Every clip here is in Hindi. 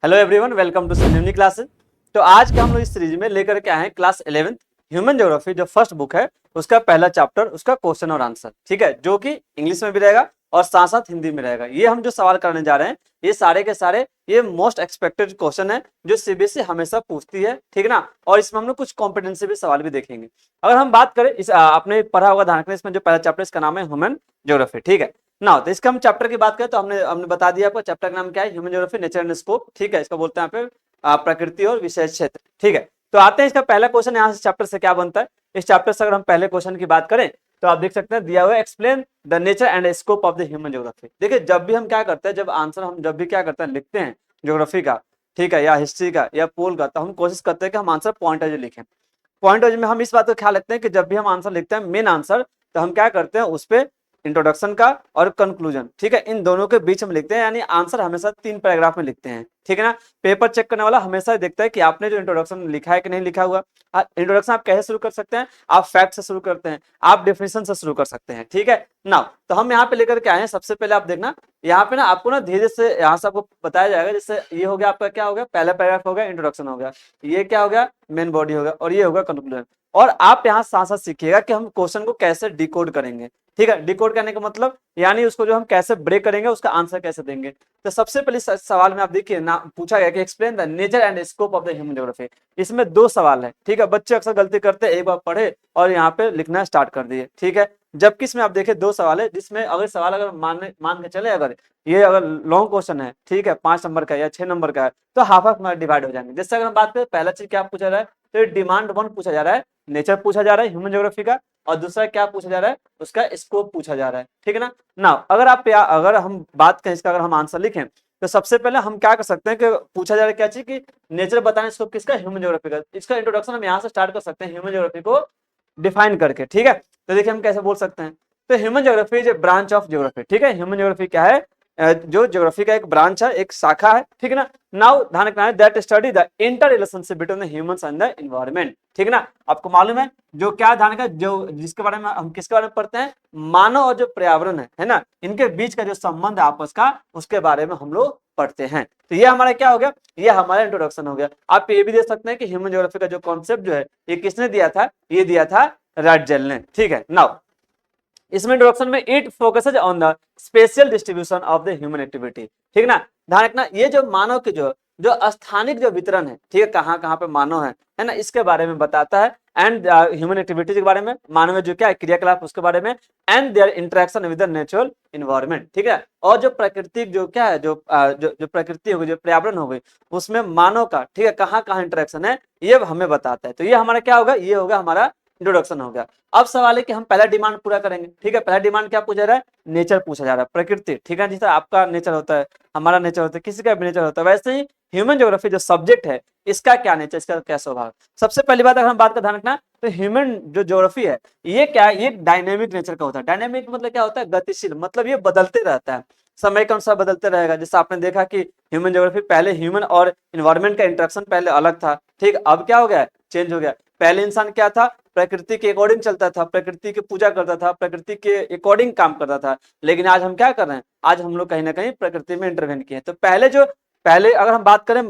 Hello everyone, welcome to Sanjivani classes. तो आज के हम लोग इस सीरीज में लेकर के आए हैं क्लास 11th ह्यूमन ज्योग्राफी, जो फर्स्ट बुक है उसका पहला चैप्टर, उसका क्वेश्चन और आंसर। ठीक है, जो कि इंग्लिश में भी रहेगा और साथ साथ हिंदी में रहेगा। ये हम जो सवाल करने जा रहे हैं ये सारे के सारे ये मोस्ट एक्सपेक्टेड क्वेश्चन है जो सीबीएसई हमेशा पूछती है। ठीक है ना। और इसमें हम लोग कुछ कॉम्पिटेंसी भी सवाल भी देखेंगे। अगर हम बात करें इस आपने पढ़ा होगा ध्यान रखना, इसमें जो पहला चैप्टर इसका नाम है ह्यूमन ज्योग्राफी। ठीक है ना। तो इसका हम चैप्टर की बात करें तो हमने हमने बता दिया आपको चैप्टर का नाम क्या है, human geography nature and scope. ठीक है, इसको बोलते हैं यहाँ पे प्रकृति और विशेष क्षेत्र। ठीक है, तो आते हैं इसका पहला क्वेश्चन यहाँ से चैप्टर से क्या बनता है। इस चैप्टर से अगर हम पहले क्वेश्चन की बात करें तो आप देख सकते हैं दिया हुआ है explain the nature and scope of the human geography. देखिए, जब भी हम क्या करते हैं, जब आंसर हम जब भी क्या करते हैं लिखते हैं ज्योग्राफी का, ठीक है, या हिस्ट्री का या पोल का, तो हम कोशिश करते हैं कि हम आंसर पॉइंट वाइज लिखें। पॉइंट वाइज में हम इस बात का ख्याल रखते हैं कि जब भी हम आंसर लिखते हैं मेन आंसर, तो हम क्या करते हैं उस पर इंट्रोडक्शन का और कंक्लूजन, ठीक है, इन दोनों के बीच में लिखते हैं। यानी आंसर हमेशा 3 पैराग्राफ में लिखते हैं। ठीक है ना। पेपर चेक करने वाला हमेशा देखता है कि आपने जो इंट्रोडक्शन लिखा है कि नहीं लिखा हुआ। इंट्रोडक्शन आप कैसे शुरू कर सकते हैं, आप फैक्ट से शुरू करते हैं, आप डेफिनेशन से शुरू कर सकते हैं। ठीक है ना। तो हम यहाँ पे लेकर के आए हैं, सबसे पहले आप देखना यहाँ पे ना आपको ना धीरे से यहाँ से आपको बताया जाएगा। जैसे ये हो गया आपका, क्या हो गया, पहला पैराग्राफ हो गया इंट्रोडक्शन हो गया, ये क्या हो गया मेन बॉडी हो गया, और ये होगा कंक्लूजन। और आप यहाँ साथ साथ सीखिएगा कि हम क्वेश्चन को कैसे डिकोड करेंगे। ठीक है, डिकोड करने का मतलब यानी उसको जो हम कैसे ब्रेक करेंगे, उसका आंसर कैसे देंगे। तो सबसे पहले सवाल में आप देखिए ना, पूछा गया कि explain the nature and scope of the human geography. इसमें 2 सवाल है। ठीक है, बच्चे अक्सर गलती करते हैं, एक बार पढ़े और यहाँ पे लिखना स्टार्ट कर दिए। ठीक है, जबकि इसमें आप देखें 2 सवाल है, जिसमें अगर सवाल अगर मान के चले, अगर ये अगर लॉन्ग क्वेश्चन है, ठीक है, 5 नंबर का या 6 नंबर का है, तो हाफ हाफ में डिवाइड हो जाएंगे। जैसे अगर हम बात करें पहला चीज क्या पूछा जा रहा है, तो डिमांड 1 पूछा जा रहा है, नेचर पूछा जा रहा है ह्यूमन ज्योग्राफी का, और दूसरा क्या पूछा जा रहा है, उसका स्कोप पूछा जा रहा है। ठीक है ना। अगर हम बात करें इसका, अगर हम आंसर लिखें तो सबसे पहले हम क्या कर सकते हैं कि पूछा जा रहा है क्या चीज कि नेचर बताएं स्कोप किसका, ह्यूमन ज्योग्राफी का। इसका इंट्रोडक्शन हम यहाँ से स्टार्ट कर सकते हैं ह्यूमन ज्योग्राफी को डिफाइन करके। ठीक है, तो देखिए हम कैसे बोल सकते हैं। तो human geography is a branch of geography. ठीक है, ह्यूमन ज्योग्राफी क्या है, जो ज्योग्राफी का एक ब्रांच है, एक शाखा है। ठीक है ना। नाउ ध्यान रखना है that study the inter relationship between the humans and the environment. ठीक है ना। आपको मालूम है जो क्या ध्यान का, जो जिसके बारे में हम किसके बारे में पढ़ते हैं, मानव और जो पर्यावरण है ना, इनके बीच का जो संबंध है आपस का, उसके बारे में हम लोग पढ़ते हैं। तो ये हमारा क्या हो गया, ये हमारा इंट्रोडक्शन हो गया। आप ये भी देख सकते हैं कि ह्यूमन ज्योग्राफी का जो कॉन्सेप्ट जो है ये किसने दिया था, ये दिया था राटजेल ने। ठीक है। नाउ इसमें इंट्रोडक्शन में it focuses on the special distribution of the human activity. ठीक है ना। ध्यान रखना ये जो मानव के जो जो स्थानिक जो वितरण है, ठीक है, कहाँ कहाँ पे मानव है ना, इसके बारे में बताता है। एंड ह्यूमन एक्टिविटीज के बारे में, मानव में जो क्या क्रियाकलाप उसके बारे में, and there interaction with the natural environment. ठीक है, और जो प्राकृतिक जो क्या है, जो प्रकृति हो गई, जो पर्यावरण हो गई, उसमें मानव का, ठीक है, कहाँ कहाँ इंटरेक्शन है, ये हमें बताता है। तो ये हमारा क्या होगा, ये होगा हमारा इंट्रोडक्शन हो गया। अब सवाल है कि हम पहला डिमांड पूरा करेंगे। ठीक है, पहला डिमांड क्या पूछा जा रहा है, नेचर पूछा जा रहा है, प्रकृति। ठीक है, जैसे आपका नेचर होता है, हमारा नेचर होता है, किसी का भी नेचर होता है, वैसे ही ह्यूमन ज्योग्राफी जो सब्जेक्ट है इसका क्या नेचर, इसका क्या स्वभाव। सबसे पहली बात अगर हम बात का ध्यान रखना, तो ह्यूमन जो ज्योग्राफी है ये क्या है, ये डायनेमिक नेचर का होता है। डायनेमिक मतलब क्या होता है, गतिशील, मतलब ये बदलते रहता है, समय के अनुसार बदलते रहेगा। जैसे आपने देखा कि ह्यूमन ज्योग्राफी पहले ह्यूमन और इन्वायरमेंट का इंटरेक्शन पहले अलग था, ठीक, अब क्या हो गया, चेंज हो गया। पहले इंसान क्या था, प्रकृति के अकॉर्डिंग चलता था, प्रकृति की पूजा करता था, प्रकृति के अकॉर्डिंग काम करता था। लेकिन आज हम क्या कर रहे हैं, आज हम लोग कहीं ना कहीं प्रकृति में इंटरवेंट किए हैं। तो पहले अगर हम बात करें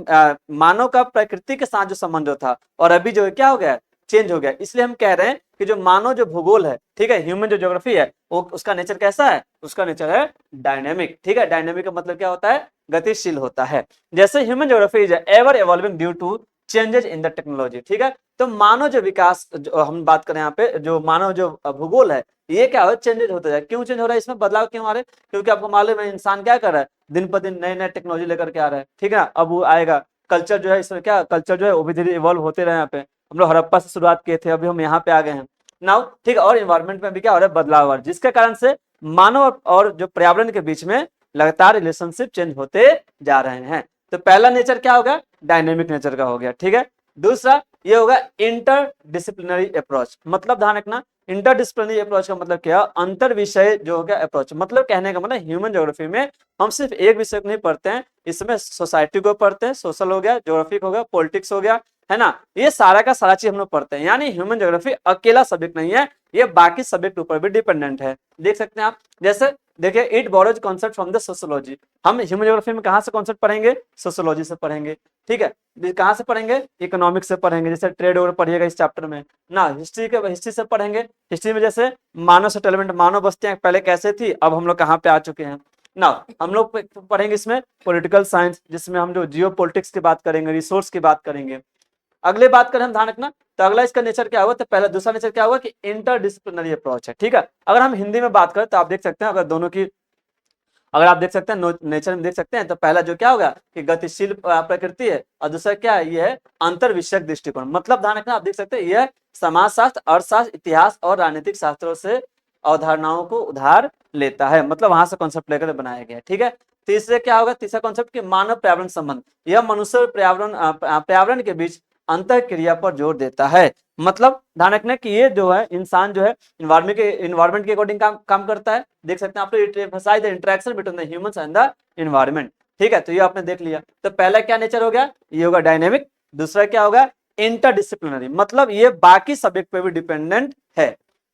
मानव का प्रकृति के साथ जो संबंध था, और अभी जो है क्या हो गया, चेंज हो गया। इसलिए हम कह रहे हैं कि जो मानव जो भूगोल है, ठीक है, ह्यूमन जो ज्योग्राफी है, वो उसका नेचर कैसा है, उसका नेचर है डायनेमिक। ठीक है, डायनेमिक का मतलब क्या होता है, गतिशील होता है। जैसे human geography is ever evolving due to changes in the technology. ठीक है, तो मानव जो विकास, जो हम बात करें यहाँ पे, जो मानव जो भूगोल है, ये क्या हो, चेंजेस होता है। क्यों चेंज हो रहा है, इसमें बदलाव क्यों आ रहे हैं, क्योंकि आपको मालूम है इंसान क्या कर रहा है, दिन पर दिन नए नए टेक्नोलॉजी लेकर के आ रहा है। ठीक है, अब वो आएगा। कल्चर जो है, इसमें क्या कल्चर जो है वो भी धीरे इवॉल्व होते रहे। यहाँ पे हम लोग हड़प्पा से शुरुआत किए थे, अभी हम यहाँ पे आ गए हैं नाउ। ठीक है, और इन्वायरमेंट में भी क्या हो रहा है, बदलाव हो रहा है, जिसके कारण से मानव और जो पर्यावरण के बीच में लगातार रिलेशनशिप चेंज होते जा रहे हैं। तो पहला नेचर क्या होगा, डायनेमिक नेचर का हो गया। ठीक है, दूसरा ये होगा इंटरडिसिप्लिनरी अप्रोच। मतलब ध्यान रखना, इंटरडिसिप्लिनरी अप्रोच का मतलब क्या है, अंतर विषय जो हो गया अप्रोच। मतलब कहने का मतलब ह्यूमन ज्योग्राफी में हम सिर्फ एक विषय को नहीं पढ़ते हैं, इसमें सोसाइटी को पढ़ते हैं, सोशल हो गया, ज्योग्राफिक हो गया, पॉलिटिक्स हो गया, है ना, ये सारा का सारा चीज हम लोग पढ़ते हैं। यानी ह्यूमन ज्योग्राफी अकेला सब्जेक्ट नहीं है, ये बाकी सब्जेक्ट ऊपर भी डिपेंडेंट है। देख सकते हैं आप, जैसे देखिए it borrows concept from the sociology. हम ह्यूमन ज्योग्राफी में कहाँ से कॉन्सेप्ट पढ़ेंगे? सोशियोलॉजी से पढ़ेंगे, ठीक है। कहाँ से पढ़ेंगे? इकोनॉमिक्स से पढ़ेंगे, जैसे ट्रेड वगैरह पढ़िएगा इस चैप्टर में ना। हिस्ट्री से पढ़ेंगे, हिस्ट्री में जैसे मानव सेटलमेंट, मानव बस्तियां पहले कैसे थी, अब हम लोग कहाँ पे आ चुके हैं ना। हम लोग पढ़ेंगे इसमें पॉलिटिकल साइंस, जिसमें हम जो जियो पॉलिटिक्स की बात करेंगे, रिसोर्स की बात करेंगे। अगले बात करें हम, ध्यान रखना, तो अगला इसका नेचर क्या होगा, तो पहला दूसरा नेचर क्या होगा कि इंटरडिसिप्लिनरी अप्रोच है, ठीक है। अगर हम हिंदी में बात करें तो आप देख सकते हैं, अगर दोनों की अगर आप देख सकते हैं नेचर में देख सकते हैं, तो पहला जो क्या होगा कि गतिशील प्रकृति है, और दूसरा क्या है, ये है अंतर विषयक दृष्टिकोण। मतलब ध्यान रखना, आप देख सकते हैं यह समाजशास्त्र, अर्थशास्त्र, इतिहास और राजनीतिक शास्त्रों से अवधारणाओं को उधार लेता है, मतलब वहां से कॉन्सेप्ट लेकर बनाया गया है, ठीक है। तीसरे क्या होगा, तीसरा कॉन्सेप्ट कि मानव पर्यावरण संबंध, यह मनुष्य और पर्यावरण के बीच अंतर क्रिया पर जोर देता है। मतलब ध्यान रखना कि ये जो है इंसान जो है इन्वायरमेंट के अकॉर्डिंग काम करता है। देख सकते हैं आप, the interaction between the humans and the environment, ठीक है। तो ये आपने देख लिया। तो पहला क्या नेचर हो गया, ये होगा डायनेमिक। दूसरा क्या होगा, इंटरडिसिप्लिनरी, मतलब ये बाकी सब्जेक्ट पे भी डिपेंडेंट है।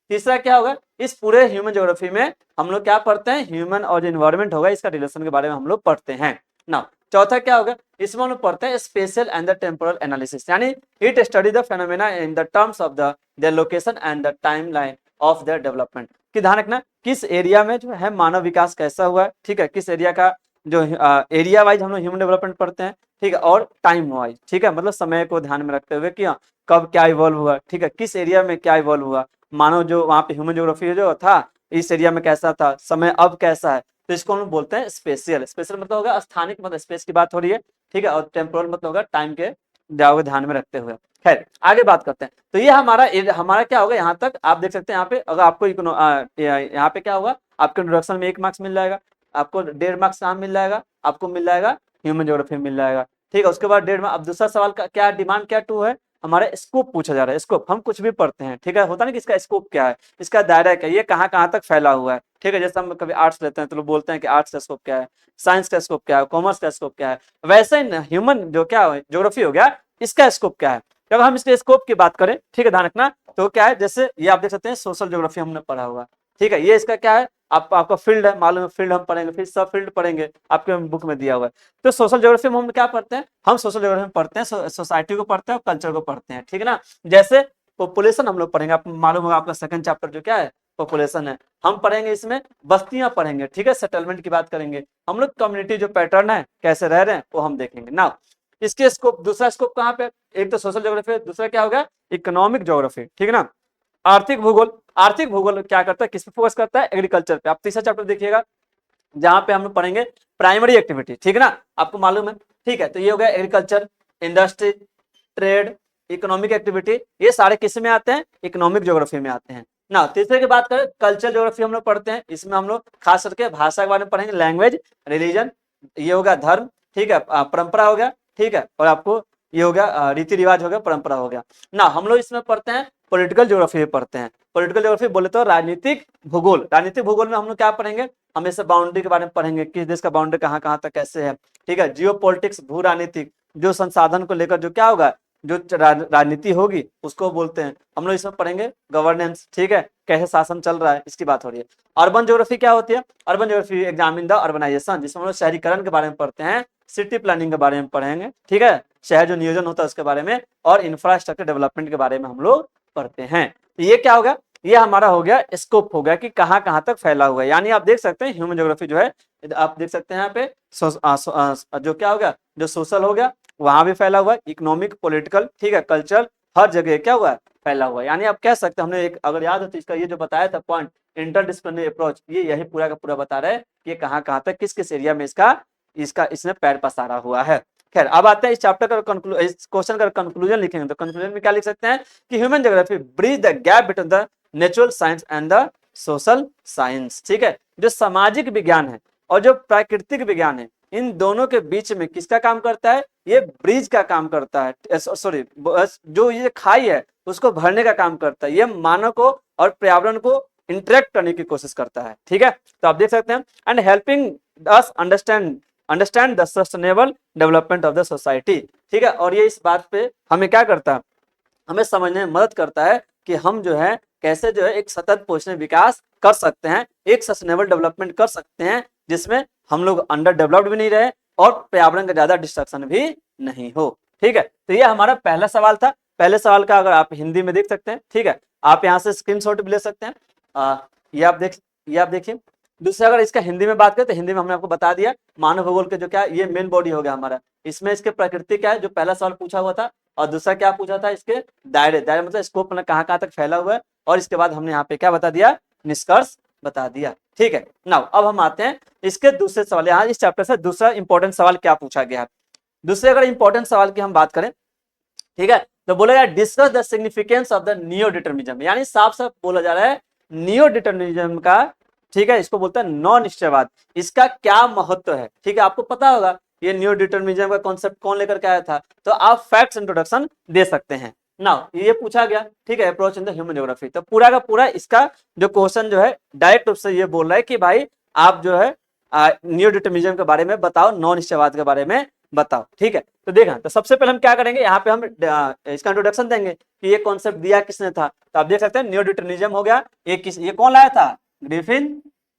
तीसरा क्या होगा, इस पूरे ह्यूमन ज्योग्राफी में हम लोग क्या पढ़ते हैं, ह्यूमन और जो इन्वायरमेंट होगा इसका रिलेशन के बारे में हम लोग पढ़ते हैं ना। चौथा क्या होगा, इसमें हम लोग पढ़ते हैं special and the temporal analysis, यानी it study the phenomena in the terms of the location and the time line of the development. कि ध्यान रखना किस एरिया में जो है मानव विकास कैसा हुआ है, ठीक है, किस एरिया का जो एरिया वाइज हम लोग ह्यूमन डेवलपमेंट पढ़ते हैं, ठीक है, और टाइम वाइज, ठीक है, मतलब समय को ध्यान में रखते हुए कि कब क्या इवॉल्व हुआ, ठीक है, किस एरिया में क्या इवॉल्व हुआ, मानव जो वहाँ पे ह्यूमन ज्योग्राफी जो था इस एरिया में कैसा था, समय अब कैसा है। तो इसको हम बोलते हैं स्पेशियल। स्पेशल मतलब होगा स्थानिक, मतलब स्पेस की बात हो रही है, ठीक है, और टेम्पोरल मतलब होगा टाइम के जाओगे ध्यान में रखते हुए। खैर आगे बात करते हैं। तो ये हमारा क्या होगा, यहाँ तक आप देख सकते हैं। यहाँ पे अगर आपको यहाँ पे क्या होगा, आपको इंट्रोडक्शन में 1 मार्क्स मिल जाएगा, आपको 1.5 मार्क्स कहाँ मिल जाएगा, आपको मिल जाएगा ह्यूमन ज्योग्राफी मिल जाएगा, ठीक है। उसके बाद 1.5 अब दूसरा सवाल का क्या डिमांड क्या 2 है, हमारे स्कोप पूछा जा रहा है। स्कोप हम कुछ भी पढ़ते हैं, ठीक है, होता है ना कि इसका स्कोप क्या है, इसका दायरा क्या है, ये कहाँ कहाँ तक फैला हुआ है, ठीक है। जैसे हम कभी आर्ट्स लेते हैं तो लोग बोलते हैं कि आर्ट्स का स्कोप क्या है, साइंस का स्कोप क्या है, कॉमर्स का स्कोप क्या है, वैसे ही ह्यूमन जो क्या ज्योग्राफी हो गया, इसका स्कोप क्या है। जब हम इसके स्कोप की बात करें, ठीक है, ध्यान रखना, तो क्या है, जैसे ये आप देख सकते हैं सोशल ज्योग्राफी हमने पढ़ा हुआ, ठीक है, ये इसका क्या है, आपका फील्ड है, मालूम है, फील्ड हम पढ़ेंगे, फिर सब फील्ड पढ़ेंगे, आपके बुक में दिया हुआ है। तो सोशल ज्योग्राफी में हम क्या पढ़ते हैं, हम सोशल ज्योग्राफी में पढ़ते हैं सोसाइटी को पढ़ते हैं और कल्चर को पढ़ते हैं, ठीक है ना। जैसे पॉपुलेशन हम लोग पढ़ेंगे, आपको मालूम होगा आपका सेकंड चैप्टर जो क्या है पॉपुलेशन है, हम पढ़ेंगे इसमें बस्तियां पढ़ेंगे, ठीक है, सेटलमेंट की बात करेंगे हम लोग, कम्युनिटी जो पैटर्न है कैसे रह रहे हैं वो हम देखेंगे ना। इसके स्कोप, दूसरा स्कोप कहाँ पे, एक तो सोशल ज्योग्राफी, दूसरा क्या होगा इकोनॉमिक ज्योग्राफी, ठीक है ना। आर्थिक भूगोल, आर्थिक भूगोल क्या करता है, किस पे फोकस करता है, एग्रीकल्चर पे। आप तीसरा चैप्टर देखिएगा जहां पे हम लोग पढ़ेंगे प्राइमरी एक्टिविटी, ठीक है ना, आपको मालूम है, ठीक है। तो ये हो गया agriculture, industry, trade, economic activity, ये सारे किस में आते हैं, इकोनॉमिक ज्योग्राफी में आते हैं ना। तीसरे की बात करें कल्चर ज्योग्राफी हम लोग पढ़ते हैं, इसमें हम लोग खास करके भाषा के बारे में पढ़ेंगे, लैंग्वेज, रिलीजन, ये हो गया धर्म, ठीक है, परंपरा हो गया, ठीक है, और आपको ये हो गया रीति रिवाज हो गया, परंपरा हो गया ना। हम लोग इसमें पढ़ते हैं पॉलिटिकल ज्योग्राफी में पढ़ते हैं। पॉलिटिकल ज्योग्राफी बोले तो राजनीतिक भूगोल, राजनीतिक भूगोल में हम लोग क्या पढ़ेंगे, हमेशा बाउंड्री के बारे में पढ़ेंगे, किस देश का बाउंड्री कहाँ कहाँ तक कैसे है, ठीक है। जियो पॉलिटिक्स, भू राजनीतिक, जो संसाधन को लेकर जो क्या होगा, जो राजनीति होगी उसको बोलते हैं। हम लोग इसमें पढ़ेंगे गवर्नेंस, ठीक है, कैसे शासन चल रहा है इसकी बात हो रही है। अर्बन ज्योग्राफी क्या होती है, urban geography examine the urbanisation, जिसमें हम लोग शहरीकरण के बारे में पढ़ते हैं, सिटी प्लानिंग के बारे में पढ़ेंगे, ठीक है, शहर जो नियोजन होता है उसके बारे में, और इंफ्रास्ट्रक्चर डेवलपमेंट के बारे में हम लोग पढ़ते हैं। तो ये क्या होगा, ये हमारा हो गया स्कोप हो गया कि कहाँ कहाँ तक फैला हुआ है। यानी आप देख सकते हैं ह्यूमन ज्योग्राफी जो है, आप देख सकते हैं यहाँ पे जो क्या हो गया, जो सोशल हो गया वहां भी फैला हुआ है, इकोनॉमिक, पॉलिटिकल, ठीक है, कल्चरल, हर जगह क्या हुआ है, फैला हुआ है। यानी आप कह सकते हैं, हमने एक अगर याद हो तो इसका ये जो बताया था पॉइंट इंटरडिसिप्लिनरी अप्रोच, ये यही पूरा का पूरा बता रहा है कि ये कहाँ कहाँ तक किस किस एरिया में इसका इसने पैर पसारा हुआ है। खैर अब आते हैं इस चैप्टर का इस क्वेश्चन का कंक्लूजन लिखेंगे तो कंक्लूजन में क्या लिख सकते हैं कि human geography bridge the gap between the natural science and the social science, ठीक है। जो सामाजिक विज्ञान है और जो प्राकृतिक विज्ञान है, इन दोनों के बीच में किसका काम करता है, ये ब्रिज का काम करता है, सॉरी जो ये खाई है उसको भरने का काम करता है, ये मानव को और पर्यावरण को इंटरेक्ट करने की कोशिश करता है, ठीक है। तो आप देख सकते हैं and helping us understand the sustainable development of the society, ठीक है। और ये इस बात पे हमें क्या करता है, हमें समझने में मदद करता है कि हम जो है कैसे जो है एक सतत पोषणीय विकास कर सकते हैं, एक सस्टेनेबल डेवलपमेंट कर सकते हैं जिसमें हम लोग अंडर डेवलप्ड भी नहीं रहे और पर्यावरण का ज्यादा डिस्ट्रक्शन भी नहीं हो। ठीक है, तो ये हमारा पहला सवाल था। पहले सवाल का अगर आप हिंदी में देख सकते हैं, ठीक है, आप यहाँ से स्क्रीनशॉट भी ले सकते हैं। ये आप देखिए। दूसरा अगर इसका हिंदी में बात करें तो हिंदी में हमने आपको बता दिया मानव भूगोल के जो क्या ये मेन बॉडी हो गया हमारा, इसमें इसके प्रकृति क्या है जो पहला सवाल पूछा हुआ था, और दूसरा क्या पूछा था इसके दायरे मतलब स्कोप में कहाँ कहाँ तक फैला हुआ है, और इसके बाद हमने यहाँ पे क्या बता दिया, निष्कर्ष बता दिया। ठीक है, नाउ अब हम आते हैं इसके दूसरे सवाल। यहाँ इस चैप्टर से दूसरा इंपॉर्टेंट सवाल क्या पूछा गया है। दूसरे अगर इंपॉर्टेंट सवाल की हम बात करें, ठीक है, तो बोला जाए discuss the significance of the neo determinism, यानी साफ साफ बोला जा रहा है नियो डिटर्मिनिज्म का, ठीक है, इसको बोलता है नौ निश्चयवाद, इसका क्या महत्व है। ठीक है, आपको पता होगा ये न्यू डिटर्मिनिज्म का कॉन्सेप्ट कौन लेकर के आया था, तो आप फैक्ट्स इंट्रोडक्शन दे सकते हैं। नाउ ये पूछा गया, ठीक है, approach in the human geography, तो पूरा का पूरा इसका जो क्वेश्चन जो है डायरेक्ट रूप से ये बोल रहा है कि भाई आप जो है न्यू डिटर्मिनिज्म के बारे में बताओ, नौ निश्चयवाद के बारे में बताओ। ठीक है, तो देखा, तो सबसे पहले हम क्या करेंगे, यहाँ पे हम इसका इंट्रोडक्शन देंगे कि ये कॉन्सेप्ट दिया किसने था। तो आप देख सकते हैं न्यू डिटर्मिनिज्म हो गया, ये कौन लाया था, ग्रिफिन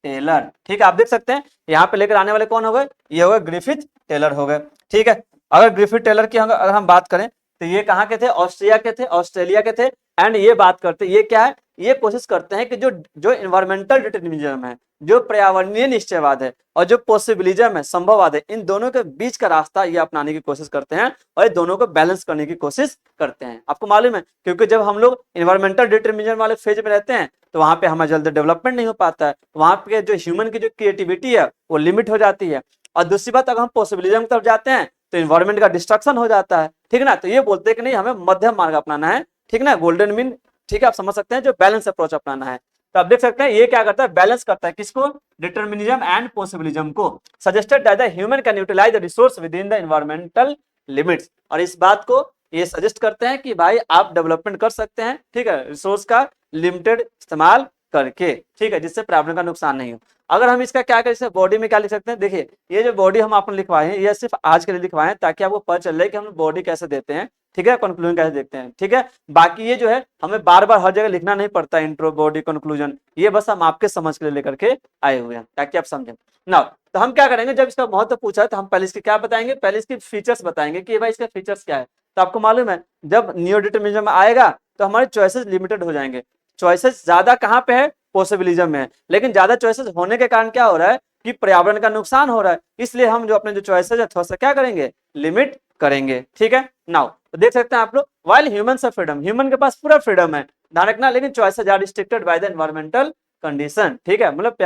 टेलर। ठीक है, आप देख सकते हैं यहाँ पे लेकर आने वाले कौन हो गए, ये हो गए ग्रिफिथ टेलर हो गए। ठीक है, अगर ग्रिफिथ टेलर की अगर हम बात करें तो ये कहाँ के थे, ऑस्ट्रिया के थे, ऑस्ट्रेलिया के थे। एंड ये बात करते, ये क्या है, ये कोशिश करते हैं कि जो इन्वायरमेंटल डिटर्मिनिज्म है, जो पर्यावरणीय निश्चयवाद है, और जो पॉसिबिलिज्म है, संभववाद है, इन दोनों के बीच का रास्ता ये अपनाने की कोशिश करते हैं और ये दोनों को बैलेंस करने की कोशिश करते हैं। आपको मालूम है, क्योंकि जब हम लोग इन्वायरमेंटल डिटर्मिनिज्म वाले फेज में रहते हैं तो वहां पे हमारा जल्दी डेवलपमेंट नहीं हो पाता है, वहां पे जो ह्यूमन की जो क्रिएटिविटी है वो लिमिट हो जाती है। और दूसरी बात, अगर हम पॉसिबिलिज्म की तरफ जाते हैं तो इन्वायरमेंट का डिस्ट्रक्शन हो जाता है। ठीक है ना, तो ये बोलते हैं कि नहीं, हमें मध्यम मार्ग अपनाना है। ठीक है ना, गोल्डन मीन, ठीक है, आप समझ सकते हैं, जो बैलेंस अप्रोच अपनाना है। तो आप देख सकते हैं ये क्या करता है, बैलेंस करता है किसको, डिटर्मिनिज्म एंड पॉसिबिलिज्म को। Suggested that the human can utilise the resource within the environmental limits, और इस बात को ये सजेस्ट करते हैं कि भाई आप डेवलपमेंट कर सकते हैं, ठीक है, रिसोर्स का लिमिटेड इस्तेमाल करके, ठीक है, जिससे पर्यावरण का नुकसान नहीं हो। अगर हम इसका क्या करें, बॉडी में क्या लिख सकते हैं, देखिए ये जो बॉडी हम आपने लिखवाए हैं ये सिर्फ आज के लिए लिखवाए हैं ताकि आपको पता चल जाए कि हम बॉडी कैसे देते हैं, ठीक है, कंक्लूजन कैसे देखते हैं। ठीक है, बाकी ये जो है हमें बार बार हर जगह लिखना नहीं पड़ता, इंट्रो, बॉडी, कंक्लूजन, ये बस हम आपके समझ के लिए लेकर के आए हुए हैं ताकि आप समझें ना। तो हम क्या करेंगे, जब इसका महत्व पूछा है तो हम पहले इसके क्या बताएंगे, पहले इसके फीचर्स बताएंगे कि भाई इसका फीचर्स क्या है। तो आपको मालूम है जब नियो डिटर्मिनिज्म आएगा तो हमारे चॉइसेस लिमिटेड हो जाएंगे। चॉइसेस ज्यादा कहाँ पे है, पॉसिबिलिज्म में है, लेकिन ज्यादा चॉइसेस होने के कारण क्या हो रहा है कि पर्यावरण का नुकसान हो रहा है, इसलिए हम जो अपने जो चॉइसेस है थोड़ा सा क्या करेंगे, लिमिट करेंगे। ठीक है, नाउ तो देख सकते हैं आप लोग, while human of freedom, human के पास पूरा फ्रीडम है, ध्यान रखना, लेकिन choices are restricted by the environmental condition. ठीक है, मतलब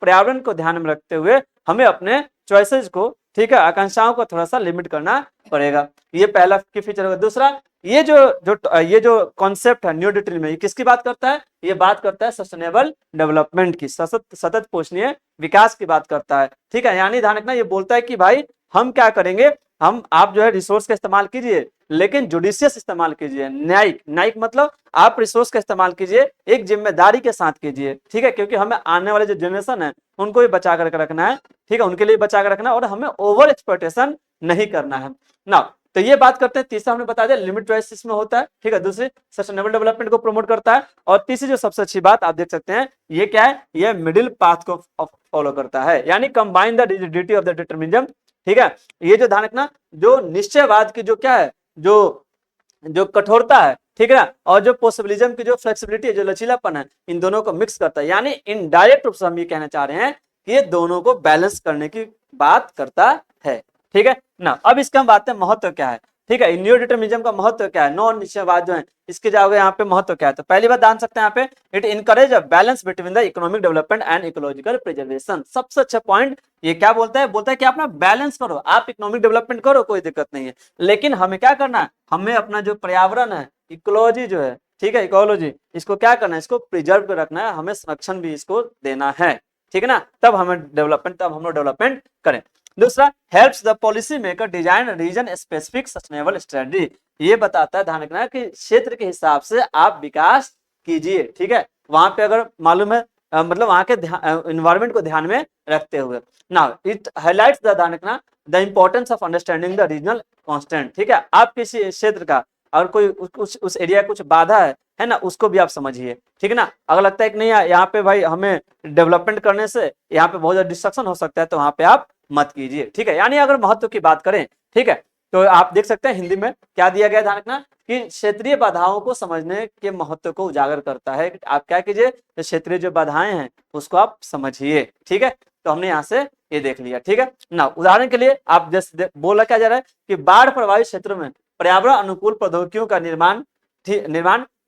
पर्यावरण को ध्यान में रखते हुए हमें अपने चॉइसेस को, ठीक है, आकांक्षाओं को थोड़ा सा लिमिट करना पड़ेगा। ये पहला की फीचर होगा। दूसरा, ये जो कॉन्सेप्ट है न्यू डिटर्मिनिज्म, ये किसकी बात करता है, ये बात करता है सस्टेनेबल डेवलपमेंट की, सतत पोषणीय विकास की बात करता है। ठीक है, यानी ध्यान रखना, ये बोलता है कि भाई हम क्या करेंगे, आप जो है रिसोर्स का इस्तेमाल कीजिए लेकिन जुडिशियस इस्तेमाल कीजिए, न्यायिक मतलब आप रिसोर्स का इस्तेमाल कीजिए एक जिम्मेदारी के साथ कीजिए। ठीक है, क्योंकि हमें आने वाले जो जनरेशन है उनको भी बचा करके रखना है। ठीक है, उनके लिए बचा कर रखना है और हमें ओवर एक्सप्लॉयटेशन नहीं करना है ना। तो ये बात करते हैं। तीसरा हमने बता दिया लिमिट चॉइस इसमें होता है। ठीक है, दूसरी सस्टेनेबल डेवलपमेंट को प्रमोट करता है, और तीसरी जो सबसे अच्छी बात आप देख सकते हैं ये क्या है, ये मिडिल पाथ को फॉलो करता है, यानी combine the rigidity of the determinism. ठीक है, ये जो ध्यान रखना, जो निश्चयवाद की जो क्या है, जो कठोरता है, ठीक है ना, और जो पॉसिबिलिज्म की जो फ्लेक्सिबिलिटी है, जो लचीलापन है, इन दोनों को मिक्स करता है। यानी इनडायरेक्ट रूप से हम ये कहना चाह रहे हैं कि ये दोनों को बैलेंस करने की बात करता है। ठीक है ना, अब इसका हम बात है महत्व क्या है। ठीक है, न्यू डिटर्मिनिज्म का महत्व क्या है, नौ निश्चयवाद जो है इसके जाओगे यहाँ पे महत्व क्या है। तो पहली बात जान सकते हैं यहाँ पे, it encourage a balance between the economic development and ecological preservation. सबसे अच्छा पॉइंट ये क्या बोलता है कि अपना बैलेंस करो, आप इकोनॉमिक डेवलपमेंट करो, कोई दिक्कत नहीं है, लेकिन हमें क्या करना है, हमें अपना जो पर्यावरण है, इकोलॉजी जो है, ठीक है, इकोलॉजी, इसको क्या करना है, इसको प्रिजर्व कर रखना है, हमें संरक्षण भी इसको देना है। ठीक है ना, तब हम लोग डेवलपमेंट करें। दूसरा, helps the policy maker design region specific sustainable strategy. ये बताता है, ध्यान रखना, कि क्षेत्र के हिसाब से आप विकास कीजिए। ठीक है, वहां पे अगर मालूम है मतलब वहां के एनवायरमेंट को ध्यान में रखते हुए। नाउ इट हाईलाइट्स द, ध्यान रखना, the importance of understanding the regional constant. ठीक है, आप किसी क्षेत्र का अगर कोई उस एरिया कुछ बाधा है ना, उसको भी आप समझिए, ठीक है ना। अगर लगता है कि नहीं यहाँ पे भाई हमें डेवलपमेंट करने से यहाँ पे बहुत ज्यादा डिस्ट्रक्शन हो सकता है, तो वहां पे आप मत कीजिए, ठीक है। यानी अगर महत्व की बात करें, ठीक है, तो आप देख सकते हैं हिंदी में क्या दिया गया, ध्यान रखना कि क्षेत्रीय बाधाओं को समझने के महत्व को उजागर करता है। आप क्या कीजिए, क्षेत्रीय जो बाधाएं हैं उसको आप समझिए, ठीक है। तो हमने यहाँ से ये देख लिया, ठीक है ना। उदाहरण के लिए आप जैसे बोला क्या जा रहा है कि बाढ़ प्रभावित क्षेत्रों में पर्यावरण अनुकूल प्रौद्योगिकियों का निर्माण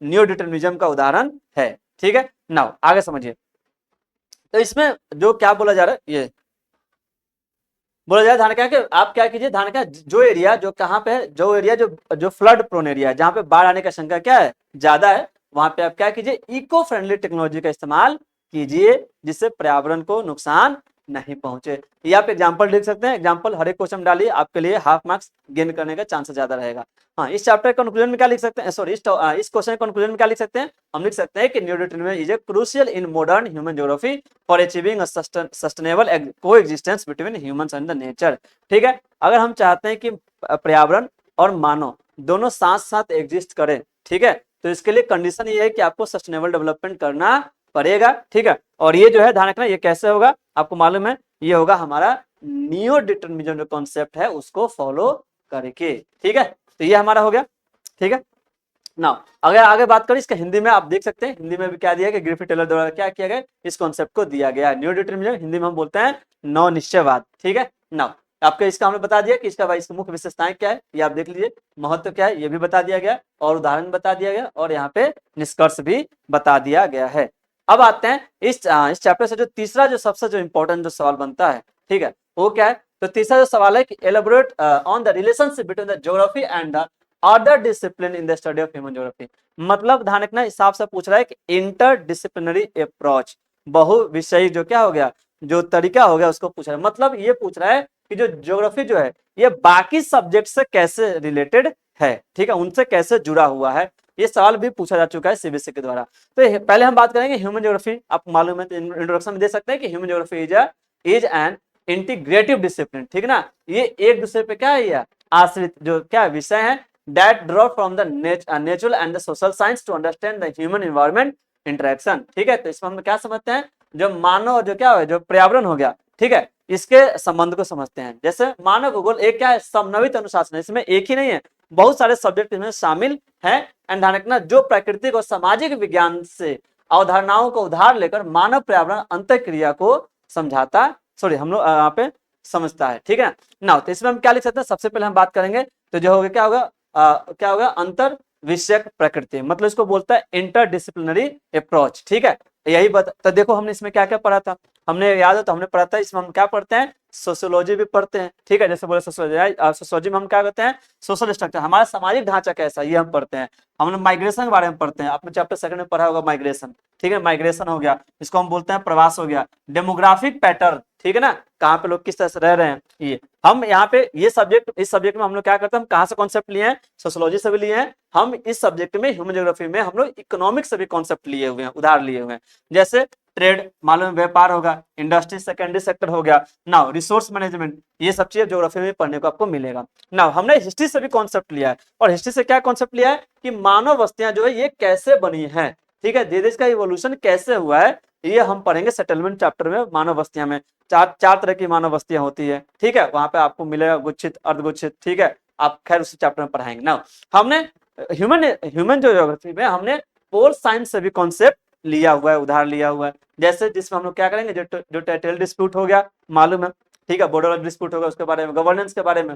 न्यू डिटर्मिनिज्म का उदाहरण है, ठीक है ना। आगे समझिए, तो इसमें जो क्या बोला जा रहा है, ये बोला जाए ध्यान क्या कि आप क्या कीजिए, ध्यान क्या जो एरिया जो कहाँ पे है, जो एरिया जो फ्लड प्रोन एरिया है, जहाँ पे बाढ़ आने का शंका क्या है, ज्यादा है, वहां पे आप क्या कीजिए, इको फ्रेंडली टेक्नोलॉजी का इस्तेमाल कीजिए जिससे पर्यावरण को नुकसान नहीं पहुंचे। ये आप एग्जाम्पल लिख सकते हैं, एग्जाम्पल हर एक क्वेश्चन डालिए, आपके लिए हाफ मार्क्स गेन करने का चांस ज्यादा रहेगा। हाँ, इस चैप्टर कंक्लूजन में क्या लिख सकते हैं, सॉरी इस क्वेश्चन कंक्लूजन में क्या लिख सकते हैं, हम लिख सकते हैं कि new determinism is a crucial in modern human geography for achieving sustainable coexistence between humans and the nature, ठीक है। अगर हम चाहते हैं कि पर्यावरण और मानव दोनों साथ साथ एग्जिस्ट करें, ठीक है, तो इसके लिए कंडीशन ये है कि आपको सस्टेनेबल डेवलपमेंट करना पड़ेगा, ठीक है। और ये जो है ध्यान रखना, ये कैसे होगा आपको मालूम है, ये होगा हमारा नियो डिटरमिनिज्म जो कॉन्सेप्ट है उसको फॉलो करके, ठीक है। तो ये हमारा हो गया, ठीक है ना। अगर आगे बात करें इसका हिंदी में, आप देख सकते हैं हिंदी में भी क्या दिया गया, ग्रिफिथ टेलर द्वारा क्या किया गया, इस कॉन्सेप्ट को दिया गया न्यू डिटरमिनिज्म, हिंदी में हम बोलते हैं नव निश्चयवाद, ठीक है ना। आपके इसका हमने बता दिया कि इसका भाई इसकी मुख्य विशेषताएं क्या है, ये आप देख लीजिए, महत्व क्या है ये भी बता दिया गया, और उदाहरण बता दिया गया, और यहाँ पे निष्कर्ष भी बता दिया गया है। अब आते हैं इस चैप्टर से जो तीसरा जो सबसे जो इंपॉर्टेंट जो सवाल बनता है, ठीक है, वो क्या है, तो तीसरा जो सवाल है कि elaborate on the relationship between the geography and the other discipline in the study of human geography. मतलब ध्यान रखना, हिसाब से पूछ रहा है कि इंटर डिसिप्लिनरी अप्रोच, बहु विषयी जो क्या हो गया, जो तरीका हो गया उसको पूछ रहा है। मतलब ये पूछ रहा है कि जो ज्योग्राफी जो है ये बाकी सब्जेक्ट से कैसे रिलेटेड है, ठीक है, उनसे कैसे जुड़ा हुआ है। ये सवाल भी पूछा जा चुका है सीबीएसई के द्वारा। तो पहले हम बात करेंगे ह्यूमन ज्योग्राफी, आपको मालूम है, तो इंट्रोडक्शन में दे सकते हैं कि human geography is an integrative discipline, ठीक है ना। ये एक दूसरे पे क्या है, ये आश्रित जो क्या विषय है, that draw from the natural and the social science to understand the human environment interaction, ठीक है। तो इसमें हम क्या समझते हैं, जो मानव जो क्या है, जो पर्यावरण हो गया, ठीक है, इसके संबंध को समझते हैं। जैसे मानव भूगोल एक क्या है, समन्वित अनुशासन है, इसमें एक ही नहीं है, बहुत सारे सब्जेक्ट इसमें शामिल है। एंड ध्यान रखना, जो प्राकृतिक और सामाजिक विज्ञान से अवधारणाओं को उधार लेकर मानव पर्यावरण अंतःक्रिया को समझाता, सॉरी हम लोग यहाँ पे समझता है, ठीक है ना। तो इसमें हम क्या लिख सकते हैं, सबसे पहले हम बात करेंगे तो जो होगा क्या होगा, क्या होगा, अंतर विषयक प्रकृति, मतलब इसको बोलता है इंटरडिसिप्लिनरी अप्रोच, ठीक है। यही तो देखो हमने इसमें क्या क्या पढ़ा था, हमने याद है तो हमने पढ़ा था, इसमें हम क्या पढ़ते हैं, सोशियोलॉजी भी पढ़ते हैं, ठीक है। जैसे बोले सोशियोलॉजी में हम क्या करते हैं, सोशल स्ट्रक्चर, हमारा सामाजिक ढांचा कैसा, ये हम पढ़ते हैं। हमने माइग्रेशन के बारे में पढ़ते हैं, आपने चैप्टर सेकंड में पढ़ा होगा माइग्रेशन, ठीक है, माइग्रेशन हो गया, इसको हम बोलते हैं प्रवास हो गया। डेमोग्राफिक पैटर्न, ठीक है ना, कहाँ पे लोग किस तरह से रह रहे हैं, ये हम यहाँ पे ये सब्जेक्ट, इस सब्जेक्ट में हम लोग क्या करते हैं, हम कहाँ से कॉन्सेप्ट लिए हैं, सोशियोलॉजी से भी लिए हैं। हम इस सब्जेक्ट में ह्यूमन ज्योग्राफी में हम लोग इकोनॉमिक्स से भी कॉन्सेप्ट लिए हुए हैं, उधार लिए हुए हैं। जैसे ट्रेड मालूम, व्यापार होगा, इंडस्ट्री सेकेंडरी सेक्टर हो गया ना, रिसोर्स मैनेजमेंट, ये सब चीजें ज्योग्राफी में पढ़ने को आपको मिलेगा ना। हमने हिस्ट्री से भी कॉन्सेप्ट लिया है, और हिस्ट्री से क्या कॉन्सेप्ट लिया है कि मानव बस्तियां जो है ये कैसे बनी है, ठीक है, देश का इवोल्यूशन कैसे हुआ है, ये हम पढ़ेंगे सेटलमेंट चैप्टर में। मानव बस्तियां में चार तरह की मानव बस्तियां होती है, ठीक है, वहां पे आपको मिलेगा गुच्छित, अर्धगुच्छित, ठीक है, आप खैर उस चैप्टर में पढ़ाएंगे ना। हमने ह्यूमन ज्योग्राफी में हमने पोल साइंस से भी कॉन्सेप्ट लिया हुआ है, उधार लिया हुआ है। जैसे जिसमें हम लोग क्या करेंगे, जो टेरिटोरियल डिस्प्यूट हो गया, मालूम है, ठीक है, बॉर्डर डिस्प्यूट होगा, उसके बारे में, गवर्नेंस के बारे में,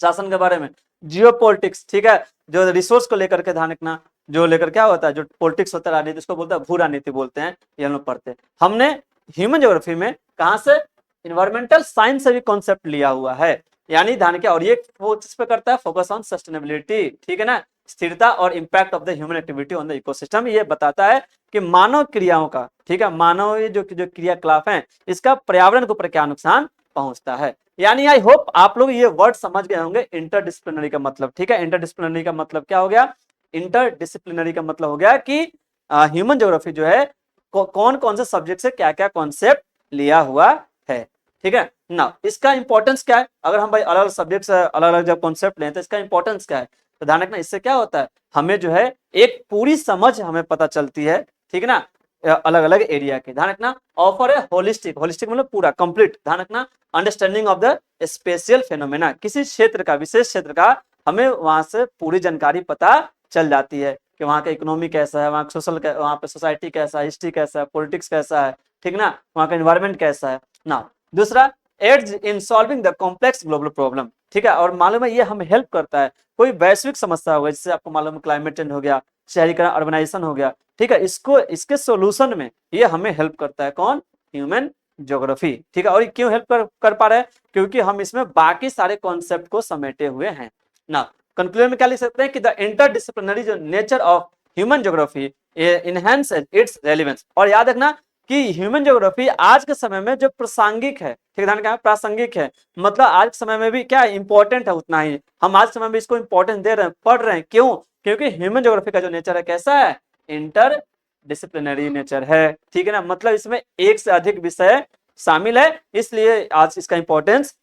शासन के बारे में, जियोपॉलिटिक्स, ठीक है, जो रिसोर्स को लेकर के ध्यान रखना, जो लेकर क्या होता है, जो पॉलिटिक्स होता है, राजनीति, उसको बोलता है भू राजनीति बोलते हैं, ये हम लोग पढ़ते हैं। हमने ह्यूमन ज्योग्राफी में कहाँ से, इन्वायरमेंटल साइंस से भी कॉन्सेप्ट लिया हुआ है, यानी ध्यान क्या, और ये वो किस पे करता है, फोकस ऑन सस्टेनेबिलिटी, ठीक है ना, स्थिरता और impact of the human activity on the ecosystem. ये बताता है कि मानव क्रियाओं का, ठीक है, मानव जो क्रियाकलाप है, इसका पर्यावरण के ऊपर क्या नुकसान पहुंचता है। यानी आई होप आप लोग ये वर्ड समझ गए होंगे, इंटरडिसिप्लिनरी का मतलब, ठीक है, इंटरडिसिप्लिनरी का मतलब क्या हो गया, इंटरडिसिप्लिनरी का मतलब हो गया कि ह्यूमन ज्योग्राफी जो है कौन कौन से सब्जेक्ट से क्या क्या कॉन्सेप्ट लिया हुआ है, ठीक है ना। इसका इंपॉर्टेंस क्या है, अगर हम भाई अलग अलग सब्जेक्ट से अलग अलग जब कॉन्सेप्ट लें तो इसका इंपॉर्टेंस क्या है, तो ध्यान रखना, इससे क्या होता है, हमें जो है एक पूरी समझ हमें पता चलती है, ठीक है ना, अलग अलग एरिया के। ध्यान रखना, ऑफर है होलिस्टिक, होलिस्टिक मतलब पूरा कंप्लीट, ध्यान रखना, understanding of the spatial phenomena, किसी क्षेत्र का, विशेष क्षेत्र का हमें वहां से पूरी जानकारी पता चल जाती है कि वहाँ का इकोनॉमी कैसा है, वहाँ का सोशल, वहाँ पे सोसाइटी कैसा है, हिस्ट्री कैसा है, पॉलिटिक्स कैसा है, ठीक ना, वहाँ का एनवायरमेंट कैसा है ना। दूसरा, aids in solving the complex global problem, ठीक है, और मालूम है ये हमें हेल्प करता है, कोई वैश्विक समस्या हो गई, जैसे आपको मालूम है क्लाइमेट चेंज हो गया, शहरीकरण अर्बनाइजेशन हो गया, ठीक है, इसको, इसके सॉल्यूशन में ये हमें हेल्प करता है, कौन, ह्यूमन ज्योग्राफी, ठीक है। और ये क्यों हेल्प कर पा रहे हैं, क्योंकि हम इसमें बाकी सारे कॉन्सेप्ट को समेटे हुए हैं ना। कंक्लूजन में क्या लिख सकते हैं कि द इंटरडिसिप्लिनरी जो nature of human geography enhance its relevance. और याद रखना कि ह्यूमन ज्योग्राफी आज के समय में जो प्रासंगिक है, ठीक है, ध्यान क्या प्रासंगिक है, मतलब आज के समय में भी क्या इंपॉर्टेंट है, उतना ही हम आज के समय में इसको इंपॉर्टेंस दे रहे हैं, पढ़ रहे हैं, क्यों, क्योंकि ह्यूमन ज्योग्राफी का जो नेचर है कैसा है, इंटर डिसिप्लिनरी नेचर है, ठीक है ना, मतलब इसमें एक से अधिक विषय शामिल है, इसलिए आज इसका इंपॉर्टेंस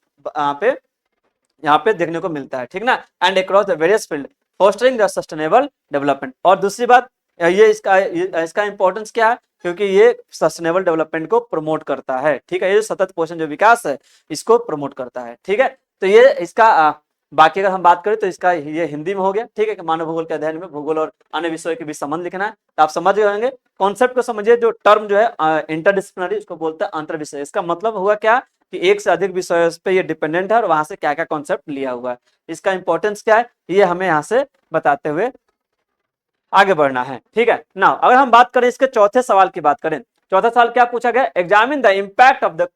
यहाँ पे देखने को मिलता है, ठीक ना, and across the various field fostering the sustainable development. और दूसरी बात, ये इसका इंपॉर्टेंस क्या है, क्योंकि ये सस्टेनेबल डेवलपमेंट को प्रमोट करता है, ठीक है, ये सतत पोषण जो विकास है इसको प्रमोट करता है, ठीक है। तो ये इसका बाकी अगर हम बात करें तो इसका ये हिंदी में हो गया, ठीक है, कि मानव भूगोल के अध्ययन में भूगोल और अन्य विषयों के बीच संबंध लिखना है, तो आप समझ गए कॉन्सेप्ट को समझिए। जो टर्म जो है इंटरडिसिप्लिनरी, उसको बोलते हैं अंतर विषय, इसका मतलब हुआ क्या कि एक से अधिक विषयों पे ये डिपेंडेंट है और वहां से क्या क्या कॉन्सेप्ट लिया हुआ है, इसका इंपॉर्टेंस क्या है, ये हमें यहाँ से बताते हुए आगे बढ़ना है, ठीक है ना। अगर हम बात करें इसके चौथे सवाल की बात करें, चौथा सवाल क्या पूछा गया, examine the impact of the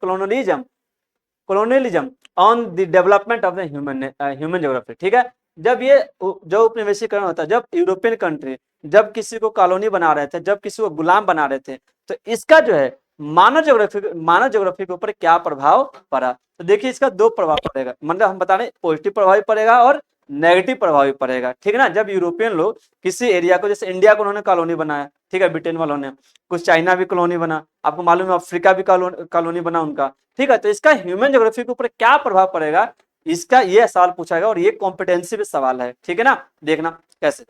colonialism on the development of the human geography, ठीक है। जब ये जो उपनिवेशीकरण होता है, जब यूरोपियन कंट्री जब किसी को कॉलोनी बना रहे थे, जब किसी को गुलाम बना रहे थे, तो इसका जो है मानव ज्योग्राफी के ऊपर क्या प्रभाव पड़ा। तो देखिए इसका दो प्रभाव पड़ेगा, मतलब हम बता रहे पॉजिटिव प्रभाव भी पड़ेगा और नेगेटिव प्रभाव भी पड़ेगा, ठीक है ना। जब यूरोपियन लोग किसी एरिया को, जैसे इंडिया को उन्होंने कॉलोनी बनाया, ठीक है, ब्रिटेन वालों ने, कुछ चाइना भी कॉलोनी बना, आपको मालूम है अफ्रीका भी कॉलोनी बना उनका, ठीक है। तो इसका ह्यूमन ज्योग्राफी के ऊपर क्या प्रभाव पड़ेगा, इसका ये सवाल पूछा गया और ये कॉम्पिटेंसिव सवाल है, ठीक है ना। देखना कैसे,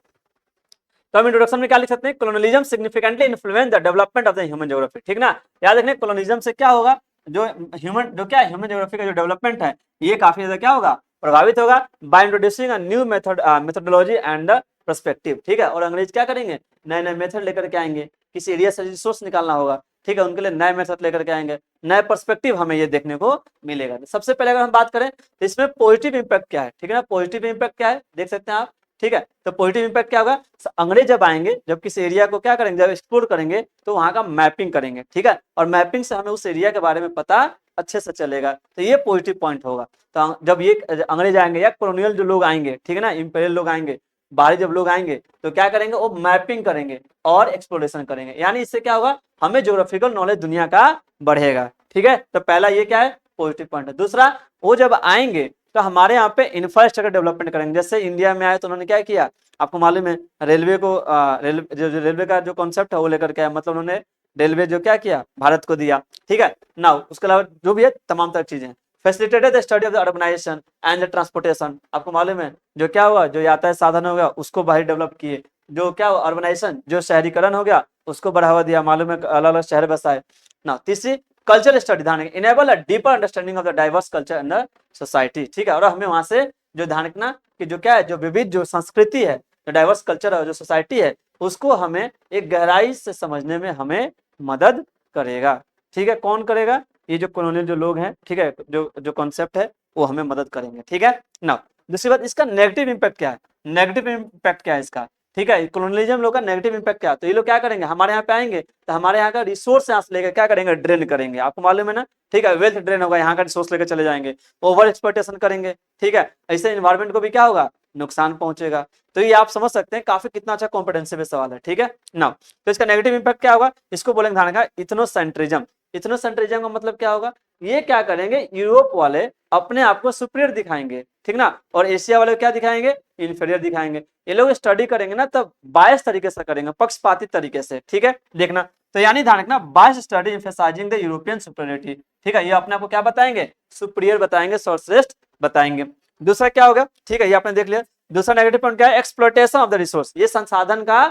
तो हम इंट्रोडक्शन में क्या लिख सकते हैं, colonialism significantly influence the development of the human geography, ठीक ना। याद रखने कोलोनियलिज्म से क्या होगा, जो ह्यूमन ज्योग्राफी का जो डेवलपमेंट है ये काफी ज्यादा क्या होगा, प्रभावित होगा, by introducing a new methodology and perspective, ठीक है। और अंग्रेज क्या करेंगे, नए नए मेथड लेकर के आएंगे, किसी एरिया से रिसोर्स निकालना होगा, ठीक है, उनके लिए नए मेथड लेकर के आएंगे, नए पर्सपेक्टिव हमें ये देखने को मिलेगा। सबसे पहले अगर हम बात करें तो इसमें पॉजिटिव इंपैक्ट क्या है, ठीक है ना, पॉजिटिव इंपैक्ट क्या है देख सकते हैं आप, ठीक है। तो पॉजिटिव इंपैक्ट क्या होगा, अंग्रेज जब आएंगे, जब किसी एरिया को क्या करेंगे, जब एक्सप्लोर करेंगे तो वहां का मैपिंग करेंगे, ठीक है, और मैपिंग से हमें उस एरिया के बारे में पता अच्छे से चलेगा, तो ये पॉजिटिव पॉइंट होगा। तो जब ये अंग्रेज आएंगे या कॉलोनियल जो लोग आएंगे, ठीक है ना, इंपेरियल लोग आएंगे, बाहरी जब लोग आएंगे तो क्या करेंगे, वो मैपिंग करेंगे और एक्सप्लोरेशन करेंगे, यानी इससे क्या होगा, हमें ज्योग्राफिकल नॉलेज दुनिया का बढ़ेगा, ठीक है। तो पहला ये क्या है, पॉजिटिव पॉइंट है। दूसरा, वो जब आएंगे तो हमारे यहाँ पे इंफ्रास्ट्रक्चर डेवलपमेंट करेंगे, जैसे इंडिया में आए तो उन्होंने क्या किया, आपको मालूम है रेलवे को रेलवे का जो कॉन्सेप्ट है वो लेकर के आया, मतलब उन्होंने रेलवे जो क्या किया, भारत को दिया, ठीक है ना। उसके अलावा जो भी है तमाम तरह चीजें, facilitated the study of the urbanisation and the transportation, आपको मालूम है जो क्या हुआ, जो यातायात साधन हो गया उसको बाहर डेवलप किए, जो क्या हुआ अर्बनाइजेशन, जो शहरीकरण हो गया उसको बढ़ावा दिया, मालूम है अलग अलग शहर बसाए ना। तीसरी, कल्चर स्टडी, ध्यान enable a deeper understanding of the diverse culture in the society, ठीक है। और हमें वहां से जो ध्यान रखना कि जो क्या है, जो विविध जो संस्कृति है, जो डाइवर्स कल्चर है, जो सोसाइटी है, उसको हमें एक गहराई से समझने में हमें मदद करेगा, ठीक है। कौन करेगा, ये जो कॉलोनियल जो लोग हैं, ठीक है, जो जो कॉन्सेप्ट है वो हमें मदद करेंगे, ठीक है ना। दूसरी बात, इसका नेगेटिव इंपैक्ट क्या है, नेगेटिव इंपैक्ट क्या है इसका, ठीक है, कॉलोनियलिज्म लोग का नेगेटिव इंपैक्ट क्या है, तो ये लोग क्या करेंगे, हमारे यहाँ पे आएंगे तो हमारे यहाँ का रिसोर्स यहाँ से लेकर क्या करेंगे, ड्रेन करेंगे, आपको मालूम है ना, ठीक है, वेल्थ ड्रेन होगा, यहाँ का रिसोर्स लेकर चले जाएंगे, ओवर एक्सप्लॉइटेशन करेंगे, ठीक है, ऐसे इन्वायरमेंट को भी क्या होगा, नुकसान पहुंचेगा। तो ये आप समझ सकते हैं काफी कितना अच्छा कॉम्पिटेंसिव सवाल है, ठीक है ना। तो इसका नेगेटिव इंपैक्ट क्या होगा, इसको बोलेंगे ध्यान रखा, इथनोसेंट्रिज्म। इथनोसेंट्रिज्म का मतलब क्या होगा, ये क्या करेंगे, यूरोप वाले अपने आप को सुपीरियर दिखाएंगे, ठीक ना, और एशिया वाले क्या दिखाएंगे, इंफीरियर दिखाएंगे। ये लोग स्टडी करेंगे ना तब बायस तरीके से करेंगे, पक्षपाती तरीके से, ठीक है। देखना, तो यानी ध्यान रखना, bias study emphasising the European superiority, ठीक है, ये अपने आप को क्या बताएंगे, सुपीरियर बताएंगे, सर्वश्रेष्ठ बताएंगे। दूसरा क्या होगा, ठीक है, ये आपने देख लिया। दूसरा नेगेटिव पॉइंट क्या है, एक्सप्लॉयटेशन ऑफ द रिसोर्स, ये संसाधन का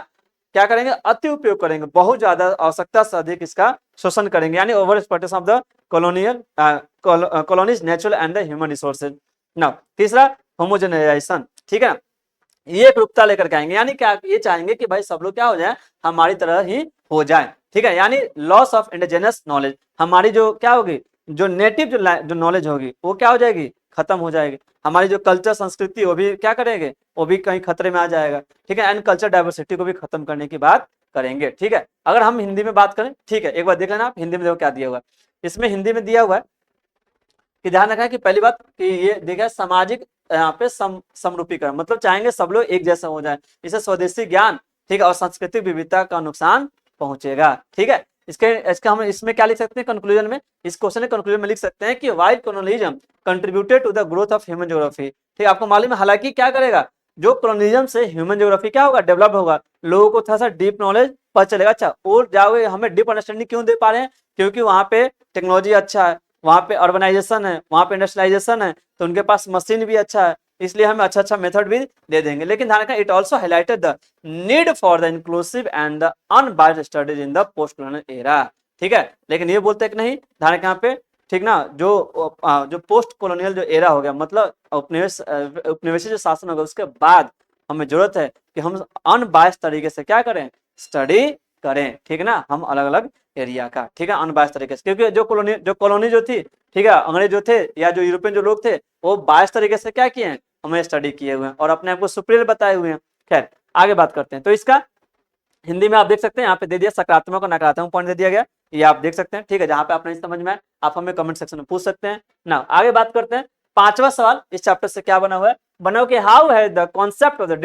क्या करेंगे, अति उपयोग करेंगे, बहुत ज्यादा आवश्यकता से अधिक इसका शोषण करेंगे, यानी over exploitation of the colonial colonies natural and the human resources. Now तीसरा होमोजेनाइजेशन, ठीक है, ये एकरूपता लेकर के आएंगे, यानी क्या ये चाहेंगे कि भाई सब लोग क्या हो जाए, हमारी तरह ही हो जाए, ठीक है, यानी लॉस ऑफ इंडिजिनस नॉलेज, हमारी जो क्या होगी, जो नेटिव जो नॉलेज होगी वो क्या हो जाएगी, खत्म हो जाएगी, हमारी जो कल्चर संस्कृति वो भी क्या करेंगे, वो भी कहीं खतरे में आ जाएगा, ठीक है, एंड कल्चर डाइवर्सिटी को भी खत्म करने की बात करेंगे, ठीक है। अगर हम हिंदी में बात करें, ठीक है, एक बार देख लेना आप हिंदी में देखो क्या दिया हुआ है, इसमें हिंदी में दिया हुआ है कि ध्यान रखना कि पहली बात कि ये देखा सामाजिक यहाँ पे समरूपीकरण, मतलब चाहेंगे सब लोग एक जैसा हो जाए, इसे स्वदेशी ज्ञान, ठीक है, और सांस्कृतिक विविधता का नुकसान पहुंचेगा, ठीक है। इसका हम इसमें क्या लिख सकते हैं कंक्लूजन में, इस क्वेश्चन के कंक्लूजन में लिख सकते हैं कि while colonialism contributed to the growth of human geography, ठीक, आपको मालूम है, हालांकि क्या करेगा, जो कॉलोनिज्म से ह्यूमन ज्योग्राफी क्या होगा, डेवलप होगा, लोगों को थोड़ा सा डीप नॉलेज पता चलेगा। अच्छा, और जाओगे हमें डीप अंडरस्टैंडिंग क्यों दे पा रहे हैं, क्योंकि वहाँ पे टेक्नोलॉजी अच्छा है, वहाँ पे अर्बनाइजेशन है, वहाँ पे इंडस्ट्रियलाइजेशन है, तो उनके पास मशीन भी अच्छा है, इसलिए हमें अच्छा अच्छा मेथड भी दे देंगे। लेकिन ध्यान रखना, it also highlighted the need for the inclusive and the unbiased studies in the post colonial era, ठीक है। लेकिन ये बोलते हैं कि नहीं, ध्यान रखना यहाँ पे, ठीक ना, जो पोस्ट कॉलोनियल जो एरा हो गया, मतलब उपनिवेशी जो शासन होगा उसके बाद हमें जरूरत है कि हम अनबायस्ड तरीके से क्या करें, स्टडी करें, ठीक है ना, हम अलग अलग एरिया का, ठीक है, अनबायस्ड तरीके से, क्योंकि जो कॉलोनी जो थी, ठीक है, अंग्रेज जो थे या जो यूरोपियन जो लोग थे वो बायस्ड तरीके से क्या किए हैं, हमें स्टडी किए हुए हैं और अपने आप को सुपीरियर बताए हुए हैं। खैर आगे बात करते हैं, तो इसका हिंदी में आप देख सकते हैं, यहाँ पे दे दिया सकारात्मक और नकारात्मक पॉइंट दे दिया गया, ये आप देख सकते हैं, ठीक है, जहां पे आप नहीं समझ में आए आप हमें कमेंट सेक्शन में पूछ सकते हैं ना। आगे बात करते हैं, पांचवा सवाल इस चैप्टर से क्या बना हुआ है, बना हुआ कि हाउ है the concept of the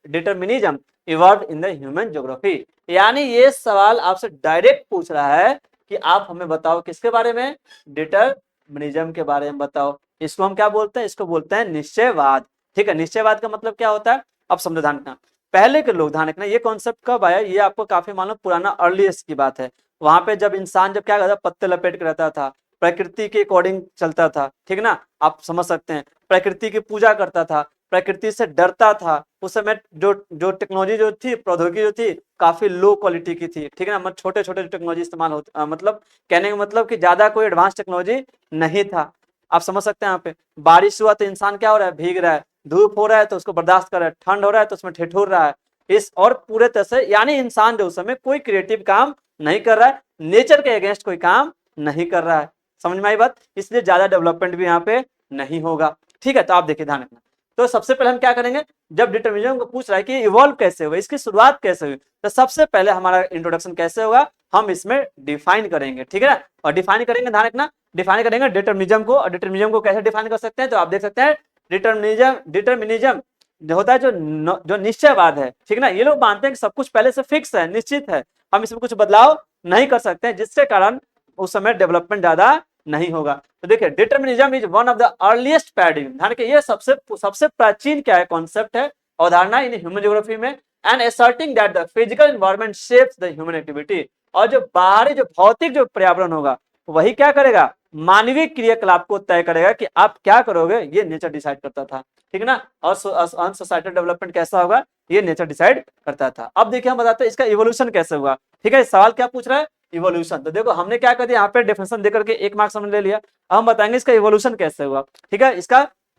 determinism evolve in the human geography, यानी ये सवाल आपसे डायरेक्ट पूछ रहा है कि आप हमें बताओ किसके बारे में, डिटर्मिनिज्म के बारे में बताओ। इसको हम क्या बोलते हैं, इसको बोलते हैं निश्चयवाद, ठीक है। निश्चयवाद का मतलब क्या होता है, अब समझो ध्यान रखना, पहले के लोग, ध्यान रखना, ये कॉन्सेप्ट कब आया, ये आपको काफी मालूम पुराना अर्लीस्ट की बात है, वहां पे जब इंसान जब क्या करता पत्ते लपेट के रहता था, प्रकृति के अकॉर्डिंग चलता था, ठीक ना, आप समझ सकते हैं, प्रकृति की पूजा करता था, प्रकृति से डरता था, उस समय जो जो टेक्नोलॉजी जो थी, प्रौद्योगिकी जो थी, काफी लो क्वालिटी की थी, ठीक है ना, मतलब छोटे छोटे टेक्नोलॉजी इस्तेमाल होता, मतलब कहने का मतलब कि ज्यादा कोई एडवांस टेक्नोलॉजी नहीं था। आप समझ सकते हैं, यहाँ पे बारिश हुआ तो इंसान क्या हो रहा है, भीग रहा है, धूप हो रहा है तो उसको बर्दाश्त कर रहा है, ठंड हो रहा है तो उसमें ठिठुर रहा है, इस और पूरे तरह से, यानी इंसान जो उस समय कोई क्रिएटिव काम नहीं कर रहा है, नेचर के अगेंस्ट कोई काम नहीं कर रहा है, समझ में आई बात, इसलिए ज्यादा डेवलपमेंट भी यहाँ पे नहीं होगा, ठीक है। तो आप देखिए ध्यान रखना, तो सबसे पहले हम क्या करेंगे, जब डिटर्मिनिज्म को पूछ रहा है कि इवॉल्व कैसे हुआ, इसकी शुरुआत कैसे हुई, तो सबसे पहले हमारा इंट्रोडक्शन कैसे होगा, हम इसमें डिफाइन करेंगे, ठीक है ना, और डिफाइन करेंगे, ध्यान रखना, डिफाइन करेंगे डिटर्मिनिज्म को, और डिटर्मिनिज्म को कैसे डिफाइन कर सकते हैं, तो आप देख सकते हैं डिटर्मिनिज्म जो होता है, जो निश्चयवाद है, ठीक ना, ये लोग मानते हैं कि सब कुछ पहले से फिक्स है, निश्चित है, हम इसमें कुछ बदलाव नहीं कर सकते हैं, जिसके कारण उस समय डेवलपमेंट ज्यादा नहीं होगा। तो देखिए determinism is one of the earliest paradigm, ध्यान रखिए ये सबसे प्राचीन क्या है, कॉन्सेप्ट है, अवधारणा इन ह्यूमन ज्योग्राफी में, and asserting that the physical environment shapes the human activity, और जो बाहरी जो भौतिक जो पर्यावरण होगा वही क्या करेगा, मानवीय क्रियाकलाप को तय करेगा कि आप क्या करोगे, ये नेचर डिसाइड करता था, ठीक है ना, और सोसाइटल डेवलपमेंट कैसा होगा ये नेचर डिसाइड करता था। अब देखिए हम बताते हैं इसका इवोल्यूशन कैसे हुआ, ठीक है, सवाल क्या पूछ रहा है, इवोल्यूशन। तो देखो हमने क्या कर दिया, यहाँ पे डेफिनेशन देकर के 1 मार्क्स हमने ले लिया, अब हम बताएंगे इसका इवोल्यूशन कैसे हुआ, ठीक है,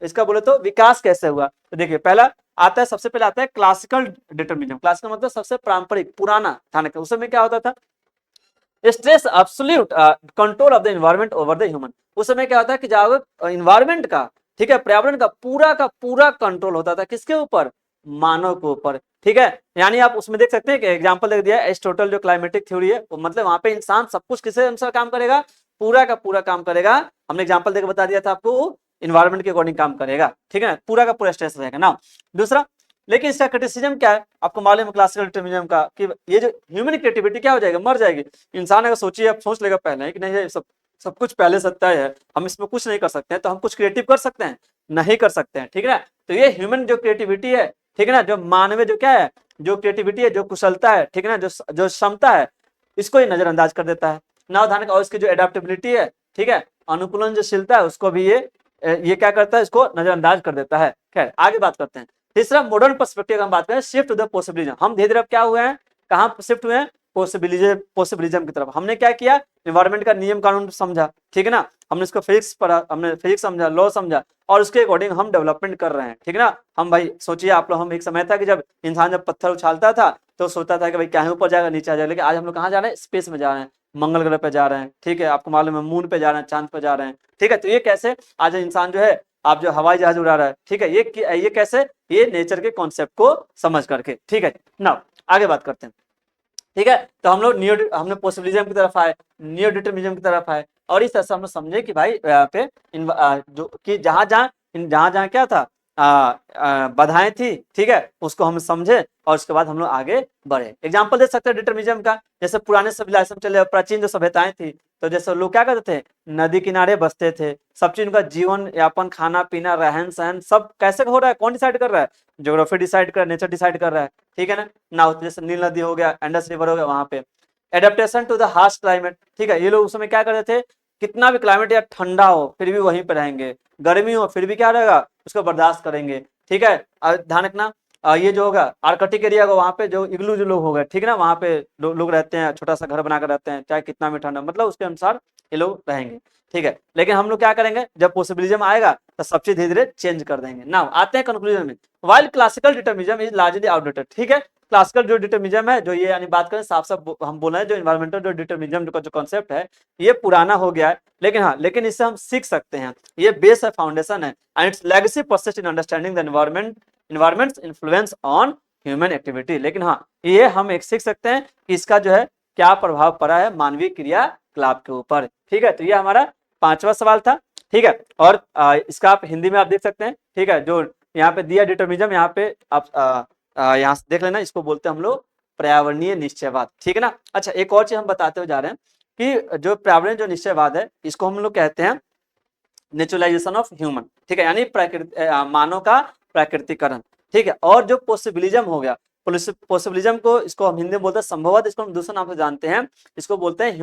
इसका बोले तो विकास कैसे हुआ। तो देखिए पहला आता है, सबसे पहले आता है क्लासिकल डिटर्मिनिज्म, क्लासिकल मतलब सबसे पारंपरिक पुराना, ध्यान उस समय क्या होता था, stress absolute control of the environment over the human, उस समय क्या होता है कि जब एनवायरनमेंट का, ठीक है, पर्यावरण का पूरा कंट्रोल होता था, किसके ऊपर, मानव के ऊपर, ठीक है, यानी आप उसमें देख सकते हैं कि एग्जांपल देख दिया एरिस्टोटल जो क्लाइमेटिक थ्योरी है, मतलब वहां पे इंसान सब कुछ किसके अनुसार काम करेगा, पूरा का पूरा काम करेगा, हमने एग्जांपल देकर बता दिया था आपको, इन्वायरमेंट के अकॉर्डिंग काम करेगा, ठीक है, पूरा का पूरा स्ट्रेस रहेगा ना। दूसरा, लेकिन इसका क्रिटिसिज्म क्या है, आपको मालूम है क्लासिकल डिटर्मिनिज्म का, कि ये जो ह्यूमन क्रिएटिविटी क्या हो जाएगा, मर जाएगी, इंसान अगर सोचिए, आप सोच लेगा पहले कि नहीं ये सब कुछ पहले से तय है, हम इसमें कुछ नहीं कर सकते हैं, तो हम कुछ क्रिएटिव कर सकते हैं, नहीं कर सकते हैं, ठीक है ना। तो ये ह्यूमन जो क्रिएटिविटी है, ठीक है ना, जो मानवीय जो क्या है, जो क्रिएटिविटी है, जो कुशलता है, ठीक है ना, जो क्षमता है, इसको ये नजरअंदाज कर देता है ना, ध्यान, और इसकी जो एडेप्टेबिलिटी है, ठीक है, अनुकूलनशीलता है, उसको भी ये क्या करता है, इसको नजरअंदाज कर देता है। खैर आगे बात करते हैं, तीसरा मॉडर्न पर्सपेक्टिव हम बात करें, शिफ्ट टू द पॉसिबिलिज्म, हम धीरे धीरे क्या हुए हैं, कहाँ शिफ्ट हुए हैं, पॉसिबिलिज्म की तरफ। हमने क्या किया, इन्वायरमेंट का नियम कानून समझा, ठीक है ना, हमने इसको फिजिक्स पढ़ा, हमने फिजिक्स समझा, लॉ समझा, और उसके अकॉर्डिंग हम डेवलपमेंट कर रहे हैं, ठीक है ना। हम भाई सोचिए आप लोग, हम एक समय था कि जब इंसान जब पत्थर उछालता था तो सोचता था कि भाई क्या है, ऊपर जाएगा नीचे आ जाएगा, लेकिन आज हम लोग कहाँ जा रहे हैं, स्पेस में जा रहे हैं, मंगल ग्रह पे जा रहे हैं, ठीक है, आपको मालूम है मून पे जा रहे हैं, चांद पे जा रहे हैं, ठीक है। तो ये कैसे, आज इंसान जो है, आप जो हवाई जहाज उड़ा रहा है, ठीक है, ये कैसे, ये नेचर के कॉन्सेप्ट को समझ करके, ठीक है ना। आगे बात करते हैं, ठीक है। तो हम लोग हमने पॉसिबिलिज्म की तरफ आए, नियो डिटर्मिनिज्म की तरफ आए, और इस तरह से हम लोग समझे कि भाई यहाँ पे जो कि जहां जहां क्या था, बाधाएं थी, ठीक है, उसको हम समझे और उसके बाद हम लोग आगे बढ़े। एग्जाम्पल दे सकते हैं डिटर्मिनिज्म का, जैसे पुराने सिविलाइजेशन चले, प्राचीन जो सभ्यताएं थी, तो जैसे लोग क्या करते थे, नदी किनारे बसते थे, सब चीज उनका जीवन यापन, खाना पीना, रहन सहन सब कैसे हो रहा है, कौन डिसाइड कर रहा है, ज्योग्राफी डिसाइड कर रहा है, नेचर डिसाइड कर रहा है, ठीक है ना। जैसे नील नदी हो गया, इंडस रिवर हो गया, वहां पे adaptation to the harsh climate, ठीक है, ये लोग उस समय क्या करते थे, कितना भी क्लाइमेट या ठंडा हो फिर भी वहीं पे रहेंगे, गर्मी हो फिर भी क्या रहेगा, उसको बर्दाश्त करेंगे, ठीक है। ध्यान रखना, ये जो होगा आर्कटिक एरिया को, वहां पे जो इग्लू जो लोग हो गए, ठीक है ना, वहां पे लोग रहते हैं, छोटा सा घर बनाकर रहते हैं, चाहे कितना भी ठंडा, मतलब उसके अनुसार ये लोग रहेंगे, ठीक है। लेकिन हम लोग क्या करेंगे, जब पॉसिबिलिज्म आएगा तो सब चीज धीरे धीरे चेंज कर देंगे ना। आते हैं कंक्लूजन में, while classical determinism is largely outdated, ठीक है। क्लासिकल जो डिटर्मिनिज्म है, जो ये यानी बात करें साफ साफ हम बोल रहे हैं, जो इन्वायरमेंटल जो डिटर्मिनिज्म का जो कॉन्सेप्ट है, ये पुराना हो गया है, लेकिन हाँ, लेकिन इससे हम सीख सकते हैं, ये बेस है, फाउंडेशन है, and it's legacy persist in understanding the environments influence on human activity. लेकिन हाँ, ये हम एक सीख सकते हैं कि इसका जो है क्या प्रभाव पड़ा है मानवीय क्रियाकलाप के ऊपर, ठीक है। तो ये हमारा 5वां सवाल था, ठीक है। और इसका आप हिंदी में आप देख सकते हैं, ठीक है, जो यहाँ पे दिया डिटर्मिनिज्म, यहाँ पे आप यहाँ से देख लेना, इसको बोलते हैं हम लोग पर्यावरणीय निश्चयवाद, ठीक है ना। अच्छा, एक और चीज हम बताते हुए जा रहे हैं कि जो पर्यावरणीय जो निश्चयवाद है, इसको हम लोग कहते हैं नेचुरलाइजेशन ऑफ ह्यूमन, ठीक है, यानी मानव का प्राकृतिकरण, ठीक है। और जो पॉसिबिलिज्म हो गया, पॉसिबिलिज्म को इसको हम हिंदी में बोलते हैं संभववाद, इसको हम दूसरे नाम से जानते हैं, इसको बोलते हैं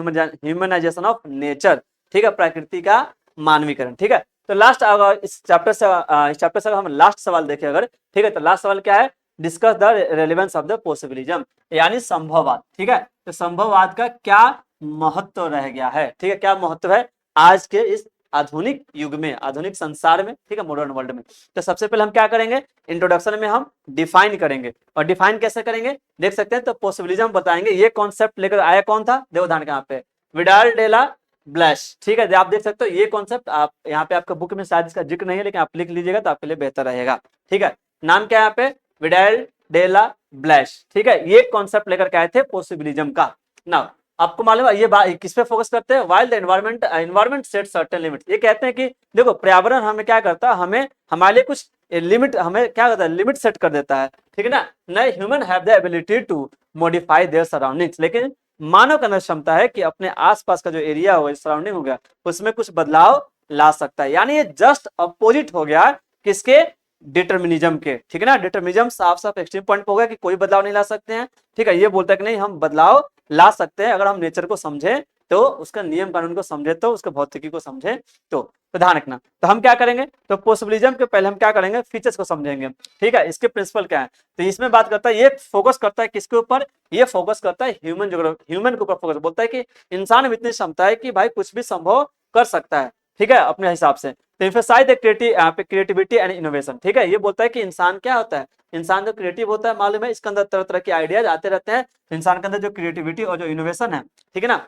ह्यूमनाइजेशन ऑफ नेचर, ठीक है, प्रकृति का मानवीकरण, ठीक है। तो लास्ट अगर इस चैप्टर से हम लास्ट सवाल देखें अगर, ठीक है, तो लास्ट सवाल क्या है, discuss the relevance of the possibilism, यानी संभववाद, ठीक है। तो संभववाद का क्या महत्व रह गया है, ठीक है, क्या महत्व है आज के इस आधुनिक युग में, आधुनिक संसार में, ठीक है, मॉडर्न वर्ल्ड में। तो सबसे पहले हम क्या करेंगे, इंट्रोडक्शन में हम डिफाइन करेंगे, और डिफाइन कैसे करेंगे देख सकते हैं। तो पॉसिबिलिज्म बताएंगे, ये कॉन्सेप्ट लेकर आया कौन था, देखो ध्यान यहाँ पे विडाल डेला ब्लैश, ठीक है, आप देख सकते हो ये कॉन्सेप्ट, आप यहाँ पे आपका बुक में शायद इसका जिक्र नहीं है, लेकिन आप लिख लीजिएगा तो आपके लिए बेहतर रहेगा, ठीक है। नाम क्या है यहाँ पे, विडाल डेला ब्लैश, ठीक है, ये कॉन्सेप्ट लेकर के आए थे पॉसिबिलिज्म का। ना आपको मालूम है ये बात किस पे फोकस करते हैं, wild environment set certain limit, ये कहते हैं कि देखो पर्यावरण हमें क्या करता है, हमें हमारे लिए कुछ लिमिट, हमें क्या करता है, लिमिट सेट कर देता है, ठीक है ना। नए human have the ability to modify their surroundings, लेकिन मानव का क्षमता है कि अपने आसपास का जो एरिया हो, सराउंडिंग हो गया, उसमें कुछ बदलाव ला सकता है, यानी ये जस्ट अपोजिट हो गया किसके, डिटर्मिनिज्म के, ठीक है ना। डिटर्मिनिज्म साफ साफ एक्सट्रीम पॉइंट हो गया कि कोई बदलाव नहीं ला सकते हैं, ठीक है, ये बोलता है कि नहीं हम बदलाव ला सकते हैं अगर हम नेचर को समझे, तो उसका नियम कानून को समझे, तो उसके भौतिकी को समझे, तो ध्यान रखना। तो हम क्या करेंगे, तो पॉसिबिलिज्म के पहले हम क्या करेंगे, फीचर्स को समझेंगे, ठीक है, इसके प्रिंसिपल क्या है। तो इसमें बात करता है, ये फोकस करता है किसके ऊपर, ये फोकस करता है ह्यूमन के ऊपर फोकस, बोलता है कि इंसान में इतनी क्षमता है कि भाई कुछ भी संभव कर सकता है, ठीक है, अपने हिसाब से। तो emphasise the creativity and innovation, ठीक है, ये बोलता है कि इंसान क्या होता है, इंसान जो क्रिएटिव होता है, मालूम है इसके अंदर तरह तरह के आइडियाज आते रहते हैं, इंसान के अंदर जो क्रिएटिविटी और जो इनोवेशन है, ठीक है ना,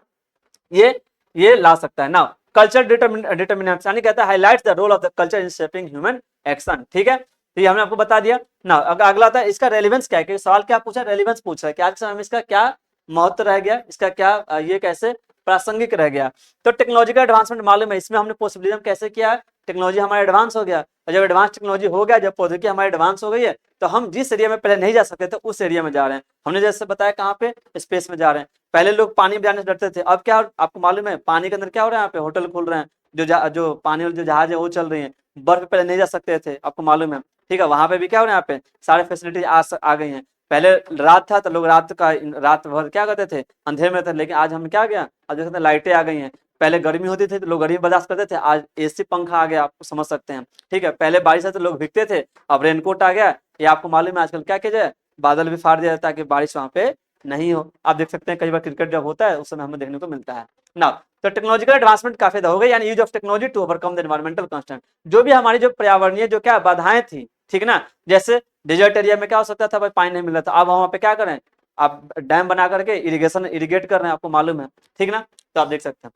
ये ला सकता है ना। कल्चर डिटर्मिनेंट्स, यानी कहता है highlights the role of the culture in shaping human action, ठीक है। तो ये हमने आपको बता दिया ना। अगला था इसका रेलेवेंस क्या है, सवाल क्या पूछा, रेलेवेंस पूछ रहा है कि आज के समय में इसका क्या महत्व रह गया, इसका क्या ये कैसे प्रासंगिक रह गया। तो टेक्नोलॉजिकल एडवांसमेंट मालूम है, इसमें हमने पॉसिबिलिज्म कैसे किया है, टेक्नोलॉजी हमारा एडवांस हो गया, और जब एडवांस टेक्नोलॉजी हो गया, जब प्रौद्योगिकी हमारी एडवांस हो गई है, तो हम जिस एरिया में पहले नहीं जा सकते थे उस एरिया में जा रहे हैं। हमने जैसे बताया कहाँ पे, स्पेस में जा रहे हैं। पहले लोग पानी में जाने से डरते थे, अब क्या आपको मालूम है पानी के अंदर क्या हो रहा है, यहाँ पे होटल खुल रहे हैं, जो पानी वाले जो जहाज है वो चल रही है। बर्फ पे पहले नहीं जा सकते थे, आपको मालूम है, ठीक है, वहां पे भी क्या हो रहा है, यहाँ पे सारे फैसिलिटीज आ गई हैं। पहले रात था तो लोग रात भर क्या करते थे, अंधेरे में थे, लेकिन आज हम क्या गया, आज देखते लाइटें आ गई हैं, पहले गर्मी होती थी तो लोग गर्मी बर्दाश्त करते थे, आज एसी पंखा आ गया, आप समझ सकते हैं। ठीक है, पहले बारिश आती तो लोग भीगते थे, अब रेनकोट आ गया। ये आपको मालूम है आजकल क्या किया जाए, बादल भी फाड़ दिया जाता है ताकि बारिश वहां पे नहीं हो। आप देख सकते हैं कई बार क्रिकेट जब होता है उस समय हमें देखने को मिलता है ना। तो टेक्नोलॉजिकल एडवांसमेंट काफी हो गई, यानी use of technology to overcome the environmental constraint. जो भी हमारी जो पर्यावरणीय जो क्या बाधाएं थी, ठीक ना, जैसे डेजर्ट एरिया में क्या हो सकता था भाई, पानी नहीं मिल रहा था, अब वहां पे क्या करें, आप डैम बना करके इरिगेट कर रहे हैं, आपको मालूम है, ठीक ना। तो आप देख सकते हैं।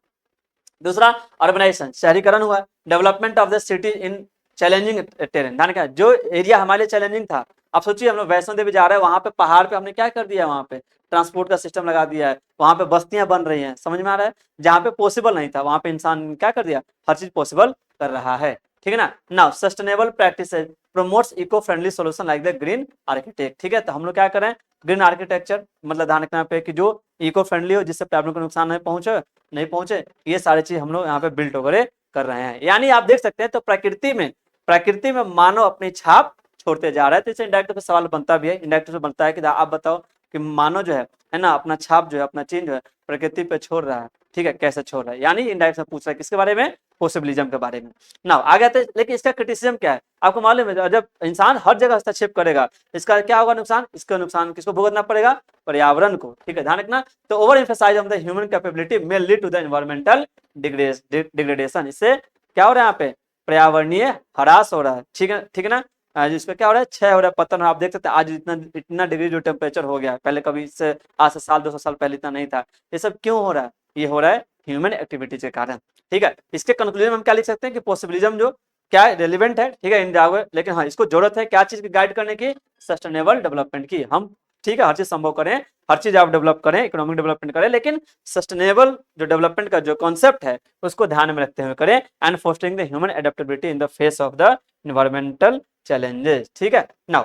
दूसरा, अर्बनाइजेशन, शहरीकरण हुआ, development of the city in challenging terrain, ध्यान क्या, जो एरिया हमारे लिए चैलेंजिंग था, आप सोचिए हम लोग वैष्णो देवी जा रहे हैं, वहां पे पहाड़ पे हमने क्या कर दिया, वहां पे ट्रांसपोर्ट का सिस्टम लगा दिया है, वहां पे बस्तियां बन रही हैं, समझ में आ रहा है, जहाँ पे पॉसिबल नहीं था वहां पे इंसान क्या कर दिया, हर चीज पॉसिबल कर रहा है, ठीक है ना। Now sustainable practice promotes eco friendly solution like the green architect, ठीक है, तो हम लोग क्या करें, ग्रीन आर्किटेक्चर, मतलब ध्यान रखना पे कि जो इको फ्रेंडली हो, जिससे पर्यावरण को नुकसान नहीं पहुंचे, ये सारी चीज हम लोग यहाँ पे बिल्ट वगैरह कर रहे हैं। यानी आप देख सकते हैं तो प्रकृति में मानव अपनी छाप छोड़ते जा रहा है। तो इससे इंडायरेक्ट पे सवाल बनता भी है, इंडायरेक्ट पे बनता है कि आप बताओ कि मानव जो है ना, अपना छाप जो है, अपना चीज जो है प्रकृति पे छोड़ रहा है, ठीक है, कैसे छोड़ रहा है, यानी इंडायरेक्ट से पूछ रहा है किसके बारे में, पॉसिबिलिज्म के बारे में ना। आगे आते, लेकिन इसका क्रिटिसिज्म क्या है, आपको मालूम है, जब इंसान हर जगह हस्तक्षेप करेगा इसका क्या होगा नुकसान, इसका नुकसान किसको भुगतना पड़ेगा, पर्यावरण को, ठीक है, ध्यान रखना। तो over emphasise on the human capability may lead to the environmental degradation, इससे क्या हो रहा है यहाँ पे, पर्यावरणीय ह्रास हो रहा है, ठीक है ना। जिसपे क्या हो रहा है, क्षय हो रहा है, पतन हो रहा है। आप देख सकते हैं आज इतना डिग्री जो टेम्परेचर हो गया है, पहले कभी इससे आज से साल 200 साल पहले इतना नहीं था। ये सब क्यों हो रहा है, ये हो रहा है ह्यूमन एक्टिविटीज के कारण, ठीक है। इसके कंक्लूजन में हम क्या लिख सकते हैं कि पॉसिबिलिज्म जो क्या रेलिवेंट है, ठीक है, इन लेकिन हाँ इसको जरूरत है क्या चीज की गाइड करने की, सस्टेनेबल डेवलपमेंट की। हम ठीक है हर चीज संभव करें, हर चीज आप डेवलप करें, इकोनॉमिक डेवलपमेंट करें, लेकिन सस्टेनेबल जो डेवलपमेंट का जो कॉन्सेप्ट है उसको ध्यान में रखते हुए करें, and fostering the human adaptability in the face of the environmental challenges, ठीक है नाउ।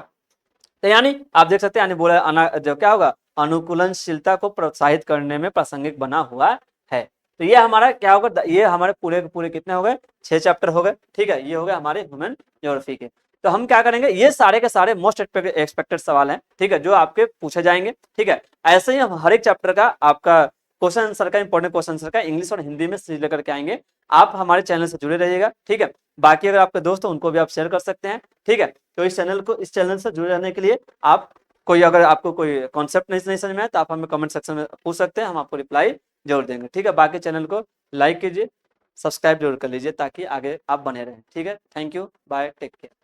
तो यानी आप देख सकते हैं, यानी बोला जो क्या होगा, अनुकूलनशीलता को प्रोत्साहित करने में प्रासंगिक बना हुआ है। तो ये हमारा क्या होगा, ये हमारे पूरे के पूरे कितने हो गए, 6 चैप्टर हो गए, ठीक है, ये हो गए हमारे ह्यूमन ज्योग्राफी के। तो हम क्या करेंगे, ये सारे के सारे मोस्ट एक्सपेक्टेड सवाल हैं, ठीक है, जो आपके पूछे जाएंगे, ठीक है। ऐसे ही हम हर एक चैप्टर का आपका क्वेश्चन आंसर का, इंपॉर्टेंट क्वेश्चन आंसर का इंग्लिश और हिंदी में सीरीज लेकर के आएंगे। आप हमारे चैनल से जुड़े रहिएगा, ठीक है। बाकी अगर आपके दोस्त हो उनको भी आप शेयर कर सकते हैं, ठीक है। तो इस चैनल से जुड़े रहने के लिए आप कोई, अगर आपको कोई कॉन्सेप्ट नहीं समझ में आए तो आप हमें कमेंट सेक्शन में पूछ सकते हैं, हम आपको रिप्लाई जरूर देंगे, ठीक है। बाकी चैनल को लाइक कीजिए, सब्सक्राइब जरूर कर लीजिए ताकि आगे आप बने रहें, ठीक है। Thank you, bye, take care.